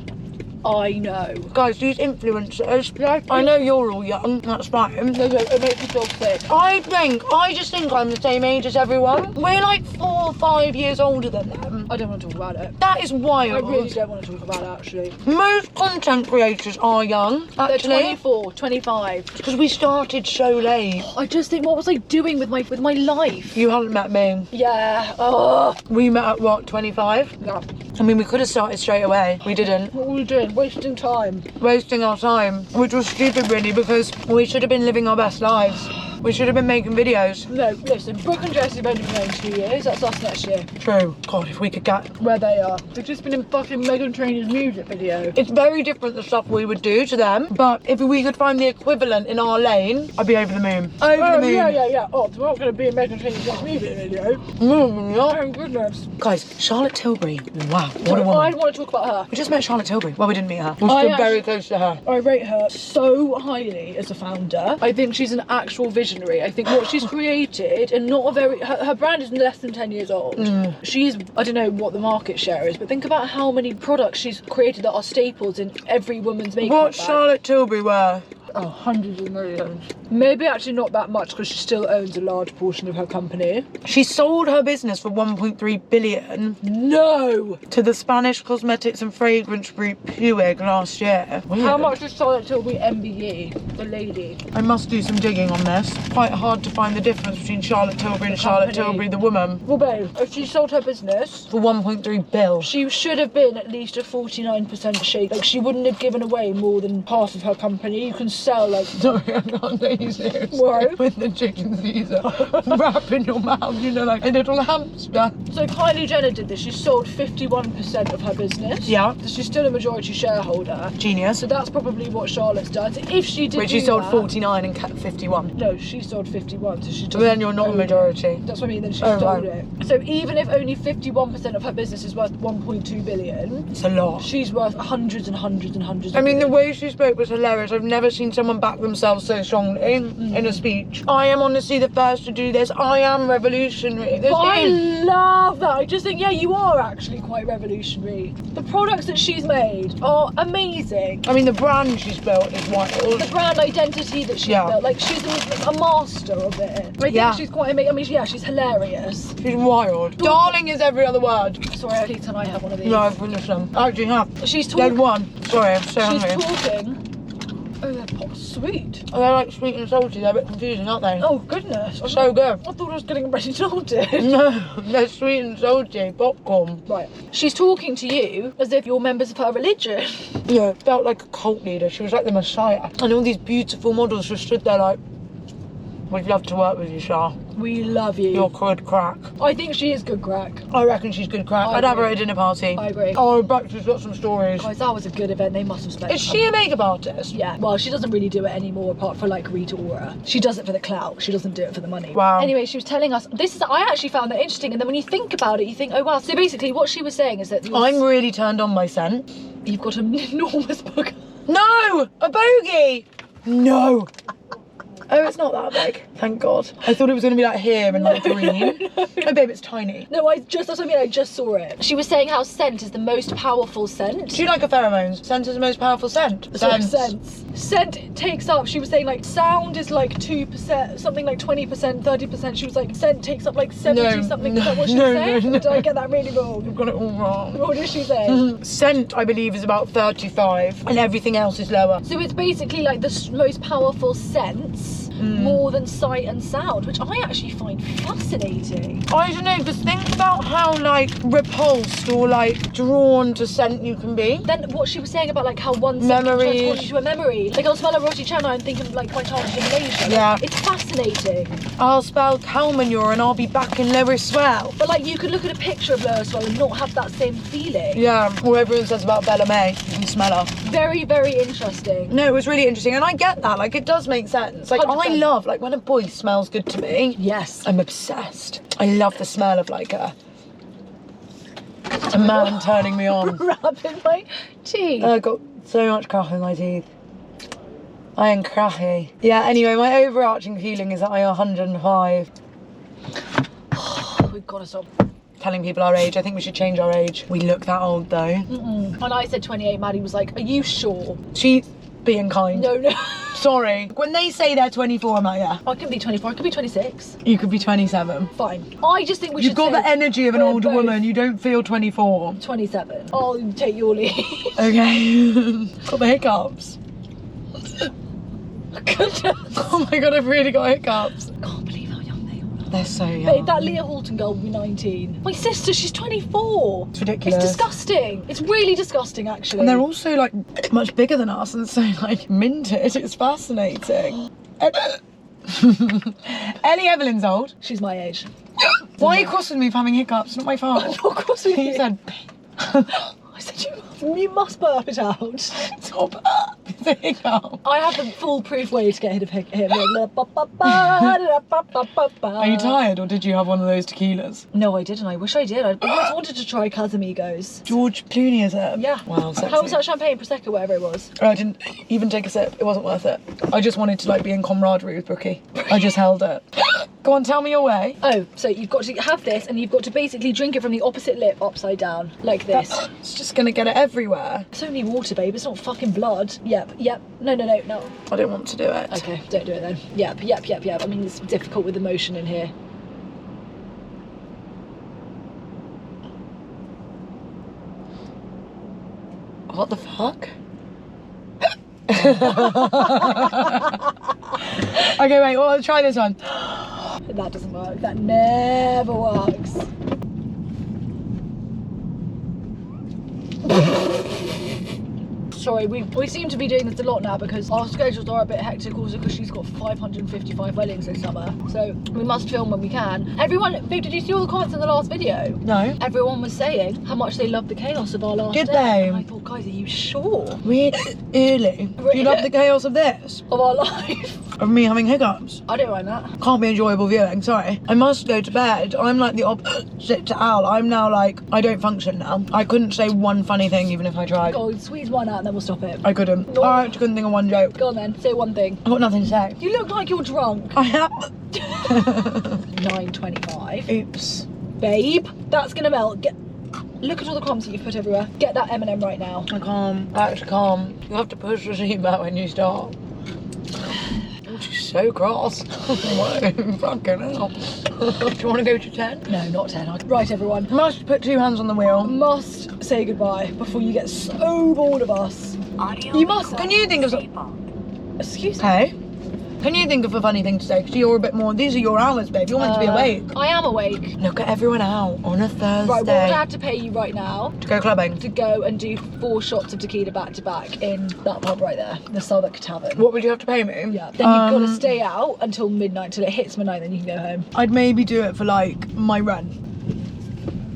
[SPEAKER 1] I know.
[SPEAKER 2] Guys, these influencers, I know you're all young, that's fine.
[SPEAKER 1] It makes me feel sick.
[SPEAKER 2] I just think I'm the same age as everyone. We're like 4 or 5 years older than them.
[SPEAKER 1] I don't want to talk about it.
[SPEAKER 2] That is
[SPEAKER 1] I
[SPEAKER 2] wild.
[SPEAKER 1] really don't want to talk about it actually.
[SPEAKER 2] Most content creators are young,
[SPEAKER 1] They're
[SPEAKER 2] actually.
[SPEAKER 1] 24, 25.
[SPEAKER 2] Because we started so late.
[SPEAKER 1] I just think, what was I doing with my life?
[SPEAKER 2] You haven't met me.
[SPEAKER 1] Yeah. Oh.
[SPEAKER 2] We met at what, 25?
[SPEAKER 1] Yeah.
[SPEAKER 2] I mean, we could have started straight away. We didn't.
[SPEAKER 1] What were we doing? Wasting time.
[SPEAKER 2] Wasting our time, which was stupid really, because we should have been living our best lives. We should have been making videos.
[SPEAKER 1] No, listen, Brooke and Jessie have only been known 2 years. That's us next year.
[SPEAKER 2] True. God, if we could get...
[SPEAKER 1] Where they are. They've just been in fucking Meghan Trainor's music video.
[SPEAKER 2] It's very different the stuff we would do to them, but if we could find the equivalent in our lane, I'd be over the moon. Over the moon.
[SPEAKER 1] Yeah. Oh, we're not going to be in Meghan Trainor's music video. Oh, goodness.
[SPEAKER 2] Guys, Charlotte Tilbury. Wow, what a
[SPEAKER 1] I
[SPEAKER 2] woman.
[SPEAKER 1] want to talk about her.
[SPEAKER 2] We just met Charlotte Tilbury. Well, we didn't meet her. We're still very close to her.
[SPEAKER 1] I rate her so highly as a founder. I think she's an actual visionary. I think what she's created, and not a very... Her brand is less than 10 years old. She's... I don't know what the market share is, but think about how many products she's created that are staples in every woman's makeup
[SPEAKER 2] What's
[SPEAKER 1] bag.
[SPEAKER 2] Charlotte Tilbury wear?
[SPEAKER 1] Oh, hundreds of millions. Maybe actually not that much because she still owns a large portion of her company.
[SPEAKER 2] She sold her business for 1.3 billion.
[SPEAKER 1] No!
[SPEAKER 2] To the Spanish cosmetics and fragrance group Puig last year. Weird.
[SPEAKER 1] How much is Charlotte Tilbury MBE, the lady?
[SPEAKER 2] I must do some digging on this. Quite hard to find the difference between Charlotte Tilbury and Charlotte Tilbury the woman.
[SPEAKER 1] Well, babe, if she sold her business
[SPEAKER 2] For 1.3 bill.
[SPEAKER 1] she should have been at least a 49% shake. Like, she wouldn't have given away more than half of her company. You can sell, like...
[SPEAKER 2] Sorry, I can't take you seriously.
[SPEAKER 1] Why?
[SPEAKER 2] With the chicken Caesar wrap in your mouth, you know, like a little hamster.
[SPEAKER 1] So Kylie Jenner did this. She sold 51% of her business.
[SPEAKER 2] Yeah.
[SPEAKER 1] So she's still a majority shareholder.
[SPEAKER 2] Genius.
[SPEAKER 1] So that's probably what Charlotte's done. So if she did
[SPEAKER 2] Which she sold 49 and kept 51.
[SPEAKER 1] No, she sold 51, so she
[SPEAKER 2] But then you're not a majority.
[SPEAKER 1] That's what I mean, then she
[SPEAKER 2] Oh,
[SPEAKER 1] stole
[SPEAKER 2] right.
[SPEAKER 1] it. So even if only 51% of her business is worth 1.2 billion,
[SPEAKER 2] It's a lot.
[SPEAKER 1] she's worth hundreds and hundreds and hundreds
[SPEAKER 2] I
[SPEAKER 1] of
[SPEAKER 2] mean, the
[SPEAKER 1] billions.
[SPEAKER 2] way she spoke was hilarious. I've never seen someone back themselves so strongly in a speech. I am honestly the first to do this. I am revolutionary. This
[SPEAKER 1] But I
[SPEAKER 2] is...
[SPEAKER 1] love that. I just think, yeah, you are actually quite revolutionary. The products that she's made are amazing.
[SPEAKER 2] I mean, the brand she's built is wild.
[SPEAKER 1] The brand identity that she's built, like, she's a master of it. I think she's quite amazing. I mean, yeah, she's hilarious.
[SPEAKER 2] She's wild. Darling is every other word.
[SPEAKER 1] Sorry, please can I have one of these?
[SPEAKER 2] No, I've finished them. I actually have.
[SPEAKER 1] She's talking.
[SPEAKER 2] There's one. Sorry, I'm so
[SPEAKER 1] She's
[SPEAKER 2] hungry.
[SPEAKER 1] talking. Oh, they're sweet.
[SPEAKER 2] Oh, they're like sweet and salty. They're a bit confusing, aren't they?
[SPEAKER 1] Oh, goodness.
[SPEAKER 2] So good.
[SPEAKER 1] I thought I was getting ready salted.
[SPEAKER 2] No, they're sweet and salty. Popcorn.
[SPEAKER 1] Right. She's talking to you as if you're members of her religion.
[SPEAKER 2] Yeah, it felt like a cult leader. She was like the Messiah. And all these beautiful models just stood there like, we'd love to work with you, Shah.
[SPEAKER 1] We love you.
[SPEAKER 2] You're good crack.
[SPEAKER 1] I think she is good crack.
[SPEAKER 2] I reckon she's good crack. I'd have her at a dinner party.
[SPEAKER 1] I agree.
[SPEAKER 2] Oh, I bet she's got some stories.
[SPEAKER 1] Guys, that was a good event. They must have spent.
[SPEAKER 2] Is she a makeup artist?
[SPEAKER 1] Yeah. Well, she doesn't really do it anymore apart from like Rita Ora. She does it for the clout. She doesn't do it for the money.
[SPEAKER 2] Wow.
[SPEAKER 1] Anyway, she was telling us, I actually found that interesting. And then when you think about it, you think, oh wow. So basically what she was saying is that
[SPEAKER 2] I'm really turned on by scent.
[SPEAKER 1] you've got an enormous book.
[SPEAKER 2] No! A bogey! No! Oh, it's not that big. Thank God. I thought it was going to be like here and like green.
[SPEAKER 1] No.
[SPEAKER 2] Oh, babe, it's tiny.
[SPEAKER 1] No, that's what I mean. I just saw it. She was saying how scent is the most powerful scent.
[SPEAKER 2] Do you like a pheromones? Scent is the most powerful scent.
[SPEAKER 1] Scent takes up, she was saying like sound is like 2%, something like 20%, 30%. She was like, scent takes up like 70 something. Is that what she was saying?
[SPEAKER 2] No.
[SPEAKER 1] Did I get that really wrong?
[SPEAKER 2] You've got it all wrong.
[SPEAKER 1] What did she say?
[SPEAKER 2] Scent, I believe, is about 35 and everything else is lower.
[SPEAKER 1] So it's basically like the most powerful scents more than sight and sound, which I actually find fascinating.
[SPEAKER 2] I don't know, because think about how like repulsed or like drawn to scent you can be.
[SPEAKER 1] Then what she was saying about like how one scent can transport you to a memory. Like I'll smell a roti canai and think of like my childhood in Malaysia.
[SPEAKER 2] Yeah.
[SPEAKER 1] It's fascinating.
[SPEAKER 2] I'll spell Kalmanure and I'll be back in Lowerswell.
[SPEAKER 1] But like you could look at a picture of Lowerswell and not have that same feeling.
[SPEAKER 2] Yeah, or everyone says about Bella May. You can smell her.
[SPEAKER 1] Very, very interesting.
[SPEAKER 2] No, it was really interesting, and I get that. Like, it does make sense. Like,
[SPEAKER 1] 100%.
[SPEAKER 2] I love, like, when a boy smells good to me.
[SPEAKER 1] Yes.
[SPEAKER 2] I'm obsessed. I love the smell of, like, a man turning me on.
[SPEAKER 1] Rubbing my teeth.
[SPEAKER 2] I got so much crack in my teeth. I am cracky. Yeah, anyway, my overarching feeling is that I am 105.
[SPEAKER 1] We've got to stop.
[SPEAKER 2] Telling people our age. I think we should change our age. We look that old, though.
[SPEAKER 1] And I said 28, Maddie was like, are you sure?
[SPEAKER 2] She's being kind.
[SPEAKER 1] No.
[SPEAKER 2] Sorry. When they say they're 24, I'm like, yeah.
[SPEAKER 1] I could be 24, I could be 26.
[SPEAKER 2] You could be 27.
[SPEAKER 1] Fine. I just think we should
[SPEAKER 2] You've got
[SPEAKER 1] say
[SPEAKER 2] the energy of an
[SPEAKER 1] we're
[SPEAKER 2] older
[SPEAKER 1] both
[SPEAKER 2] woman. You don't feel 24.
[SPEAKER 1] 27. I'll take your lead.
[SPEAKER 2] Okay. Got the hiccups.
[SPEAKER 1] Goodness.
[SPEAKER 2] Oh my God, I've really got hiccups.
[SPEAKER 1] I can't believe how young they all are.
[SPEAKER 2] They're so young.
[SPEAKER 1] Babe, that Leah Halton girl will be 19. My sister, she's 24.
[SPEAKER 2] It's ridiculous.
[SPEAKER 1] It's disgusting. It's really disgusting, actually.
[SPEAKER 2] And they're also like much bigger than us and so like minted. It's fascinating. Ellie Evelyn's old.
[SPEAKER 1] She's my age.
[SPEAKER 2] Why are you crossing me for having hiccups? It's not my fault.
[SPEAKER 1] I'm not cross with
[SPEAKER 2] You
[SPEAKER 1] you.
[SPEAKER 2] said,
[SPEAKER 1] I said you must burp it out.
[SPEAKER 2] stop. It's a hiccup.
[SPEAKER 1] I have the foolproof way to get rid of him.
[SPEAKER 2] Are you tired or did you have one of those tequilas?
[SPEAKER 1] No, I didn't. I wish I did. I always wanted to try Casamigos.
[SPEAKER 2] George Clooney, is it?
[SPEAKER 1] Yeah.
[SPEAKER 2] Wow, sexy.
[SPEAKER 1] How was that champagne, Prosecco, whatever it was?
[SPEAKER 2] I didn't even take a sip. It wasn't worth it. I just wanted to like be in camaraderie with Brookie. I just held it. Go on, tell me your way.
[SPEAKER 1] Oh, so you've got to have this and you've got to basically drink it from the opposite lip upside down, like this.
[SPEAKER 2] It's just gonna get it everywhere.
[SPEAKER 1] It's only water, babe. It's not fucking blood. Yep. Yep. No.
[SPEAKER 2] I don't want to do it.
[SPEAKER 1] Okay, don't do it then. Yep. I mean, it's difficult with the motion in here.
[SPEAKER 2] What the fuck? Okay, wait, well, let's try this one.
[SPEAKER 1] That doesn't work. That never works. Sorry, we seem to be doing this a lot now because our schedules are a bit hectic, also because she's got 555 weddings this summer. So we must film when we can. Everyone, babe, did you see all the comments in the last video?
[SPEAKER 2] No.
[SPEAKER 1] Everyone was saying how much they loved the chaos of our last
[SPEAKER 2] Did
[SPEAKER 1] day.
[SPEAKER 2] they?
[SPEAKER 1] And I thought, guys, are you sure?
[SPEAKER 2] Really? Do you love the chaos of this?
[SPEAKER 1] Of our life?
[SPEAKER 2] Of me having hiccups?
[SPEAKER 1] I don't mind that.
[SPEAKER 2] Can't be enjoyable viewing, sorry. I must go to bed. I'm like the opposite to Al. I'm now like, I don't function now. I couldn't say one funny thing even if I tried.
[SPEAKER 1] Go on, squeeze one out and then we'll stop it.
[SPEAKER 2] I couldn't.
[SPEAKER 1] No.
[SPEAKER 2] I actually couldn't think of one joke.
[SPEAKER 1] Go on then, say one thing.
[SPEAKER 2] I've got nothing to say.
[SPEAKER 1] You look like you're drunk.
[SPEAKER 2] I have.
[SPEAKER 1] 9:25.
[SPEAKER 2] Oops.
[SPEAKER 1] Babe, that's gonna melt. Look at all the crumbs that you've put everywhere. Get that M&M right now.
[SPEAKER 2] I can't. I actually can't. You have to push the seatbelt when you start. Oh, she's so cross. Fucking hell. Do you want to go to 10?
[SPEAKER 1] No, not 10. Right, everyone.
[SPEAKER 2] Must put 2 hands on the wheel.
[SPEAKER 1] Must say goodbye before you get so bored of us. You must.
[SPEAKER 2] Can you think of something?
[SPEAKER 1] Excuse me.
[SPEAKER 2] Hey? Can you think of a funny thing to say? Because you're a bit more, these are your hours, babe. You're meant to be awake.
[SPEAKER 1] I am awake.
[SPEAKER 2] Look at everyone out on a Thursday.
[SPEAKER 1] Right, what would I have to pay you right now?
[SPEAKER 2] To go clubbing.
[SPEAKER 1] To go and do 4 shots of tequila back to back in that pub right there, the Southwark Tavern.
[SPEAKER 2] What would you have to pay me?
[SPEAKER 1] Yeah. Then you've got to stay out until midnight, till it hits midnight, then you can go home.
[SPEAKER 2] I'd maybe do it for like my rent.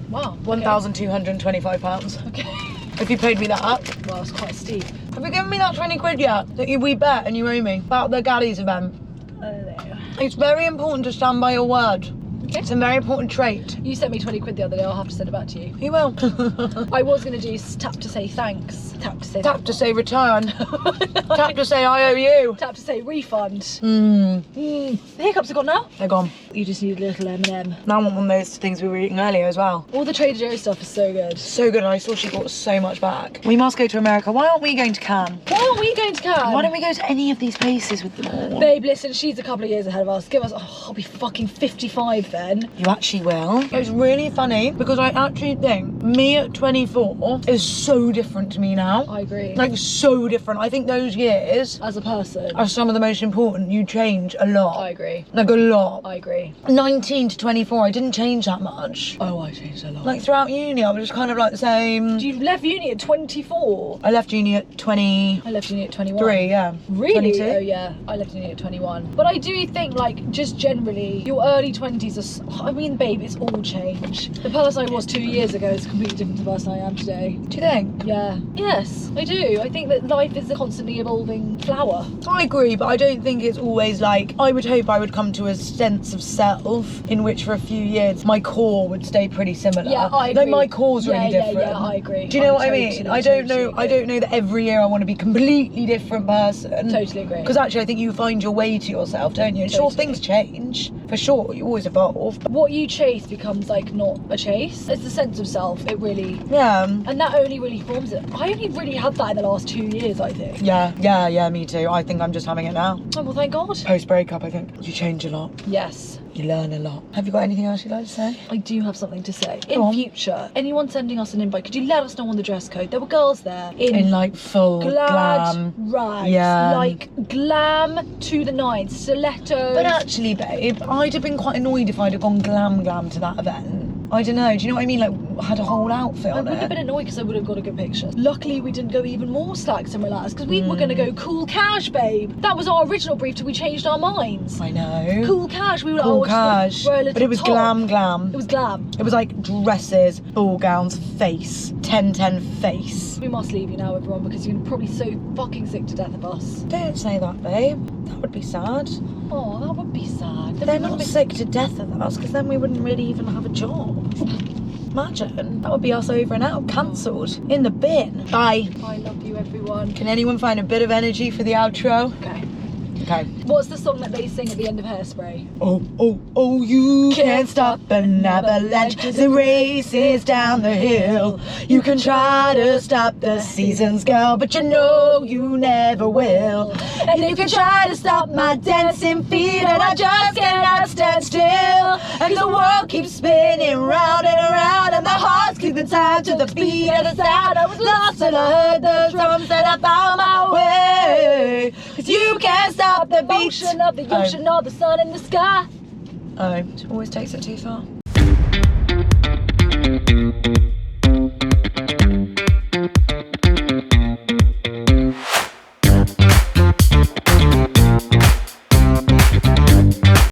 [SPEAKER 1] Wow.
[SPEAKER 2] £1,225.
[SPEAKER 1] Okay.
[SPEAKER 2] If you paid me that up.
[SPEAKER 1] Well, it's quite steep.
[SPEAKER 2] Have you given me that 20 quid yet? That we bet and you owe me about the Gaddy's event.
[SPEAKER 1] There.
[SPEAKER 2] It's very important to stand by your word.
[SPEAKER 1] Okay.
[SPEAKER 2] It's a very important trait.
[SPEAKER 1] You sent me 20 quid the other day, I'll have to send it back to you.
[SPEAKER 2] You will.
[SPEAKER 1] I was going to do tap to say thanks. Tap to say
[SPEAKER 2] Tap to say return. Tap to say I owe you.
[SPEAKER 1] Tap to say refund.
[SPEAKER 2] Mmm.
[SPEAKER 1] The hiccups are gone now.
[SPEAKER 2] They're gone.
[SPEAKER 1] You just need a little M&M.
[SPEAKER 2] Now I want one of those things we were eating earlier as well.
[SPEAKER 1] All the Trader Joe's stuff is so good.
[SPEAKER 2] So good. I saw she bought so much back. We must go to America. Why aren't we going to Cannes?
[SPEAKER 1] Why aren't we going to Cannes?
[SPEAKER 2] Why don't we go to any of these places with them all?
[SPEAKER 1] Babe, listen, she's a couple of years ahead of us. Give us, I'll be fucking 55 then.
[SPEAKER 2] You actually will. It's really funny because I actually think me at 24 is so different to me now.
[SPEAKER 1] I agree.
[SPEAKER 2] Like so different. I think those years
[SPEAKER 1] As a person.
[SPEAKER 2] are some of the most important. You change a lot.
[SPEAKER 1] I agree.
[SPEAKER 2] Like a lot.
[SPEAKER 1] I agree.
[SPEAKER 2] 19 to 24, I didn't change that much.
[SPEAKER 1] Oh, I changed a lot.
[SPEAKER 2] Like throughout uni, I was just kind of like the same.
[SPEAKER 1] You left uni at 24.
[SPEAKER 2] I left uni at 23,
[SPEAKER 1] I left uni at 21.
[SPEAKER 2] yeah.
[SPEAKER 1] Really?
[SPEAKER 2] 22?
[SPEAKER 1] Oh yeah, I left uni at 21. But I do think, like, just generally, your early 20s are, I mean, babe, it's all change. The person I was 2 years ago is completely different to the person I am today.
[SPEAKER 2] Do you think?
[SPEAKER 1] Yeah. Yes, I do. I think that life is a constantly evolving flower.
[SPEAKER 2] I agree, but I don't think it's always like, I would hope I would come to a sense of self in which for a few years my core would stay pretty similar.
[SPEAKER 1] Yeah, I agree.
[SPEAKER 2] Though my core's really different.
[SPEAKER 1] Yeah, I agree.
[SPEAKER 2] Do you know what I mean? I don't know that every year I want to be a completely different person.
[SPEAKER 1] Totally agree.
[SPEAKER 2] Because actually I think you find your way to yourself, don't you? And sure,
[SPEAKER 1] Totally.
[SPEAKER 2] things change. For sure, you always evolve.
[SPEAKER 1] What you chase becomes like not a chase. It's the sense of self. It really,
[SPEAKER 2] Yeah.
[SPEAKER 1] and that only really forms it. I only really had that in the last 2 years, I think.
[SPEAKER 2] Yeah, me too. I think I'm just having it now.
[SPEAKER 1] Oh, well, thank God.
[SPEAKER 2] Post breakup, I think. You change a lot.
[SPEAKER 1] Yes.
[SPEAKER 2] You learn a lot. Have you got anything else you'd like to say?
[SPEAKER 1] I do have something to say.
[SPEAKER 2] Go
[SPEAKER 1] In
[SPEAKER 2] on.
[SPEAKER 1] future, anyone sending us an invite, could you let us know on the dress code? There were girls there
[SPEAKER 2] In like full
[SPEAKER 1] glad
[SPEAKER 2] glam.
[SPEAKER 1] rags.
[SPEAKER 2] Yeah.
[SPEAKER 1] Like glam to the nines, stilettos.
[SPEAKER 2] But actually, babe, I'd have been quite annoyed if I'd have gone glam to that event. I don't know, do you know what I mean? Like, had a whole outfit
[SPEAKER 1] I
[SPEAKER 2] on
[SPEAKER 1] would have
[SPEAKER 2] it.
[SPEAKER 1] been annoyed because I would have got a good picture. Luckily, we didn't go even more slacks and relaxed because we were going to go cool cash, babe. That was our original brief till we changed our minds.
[SPEAKER 2] I know.
[SPEAKER 1] Cool cash. We were
[SPEAKER 2] Cool
[SPEAKER 1] like, oh,
[SPEAKER 2] cash.
[SPEAKER 1] wear a little
[SPEAKER 2] But it was
[SPEAKER 1] top.
[SPEAKER 2] glam.
[SPEAKER 1] It was glam.
[SPEAKER 2] It was like dresses, ball gowns, face, 10-10 face.
[SPEAKER 1] We must leave you now, everyone, because you're probably so fucking sick to death of us.
[SPEAKER 2] Don't say that, babe. That would be sad.
[SPEAKER 1] Oh, that would be sad.
[SPEAKER 2] They're not sick to death of us because then we wouldn't really even have a job. Imagine, that would be us over and out, cancelled, in the bin. Bye.
[SPEAKER 1] I love you, everyone.
[SPEAKER 2] Can anyone find a bit of energy for the outro?
[SPEAKER 1] Okay.
[SPEAKER 2] Okay.
[SPEAKER 1] What's the song that they sing at the end of Hairspray?
[SPEAKER 2] Oh, oh, oh, you can't stop an avalanche. The race is down the hill. You can try to stop the seasons, girl, but you know you never will. And you can try to stop my dancing feet, and I just cannot stand still. And the world keeps spinning round and around, and my heart's keeping time to the beat of the sound. I was lost and I heard the drums, and I found my way. 'Cause you can't stop the beat.
[SPEAKER 1] Motion of the ocean or the sun in the sky.
[SPEAKER 2] Oh, it always takes it too far.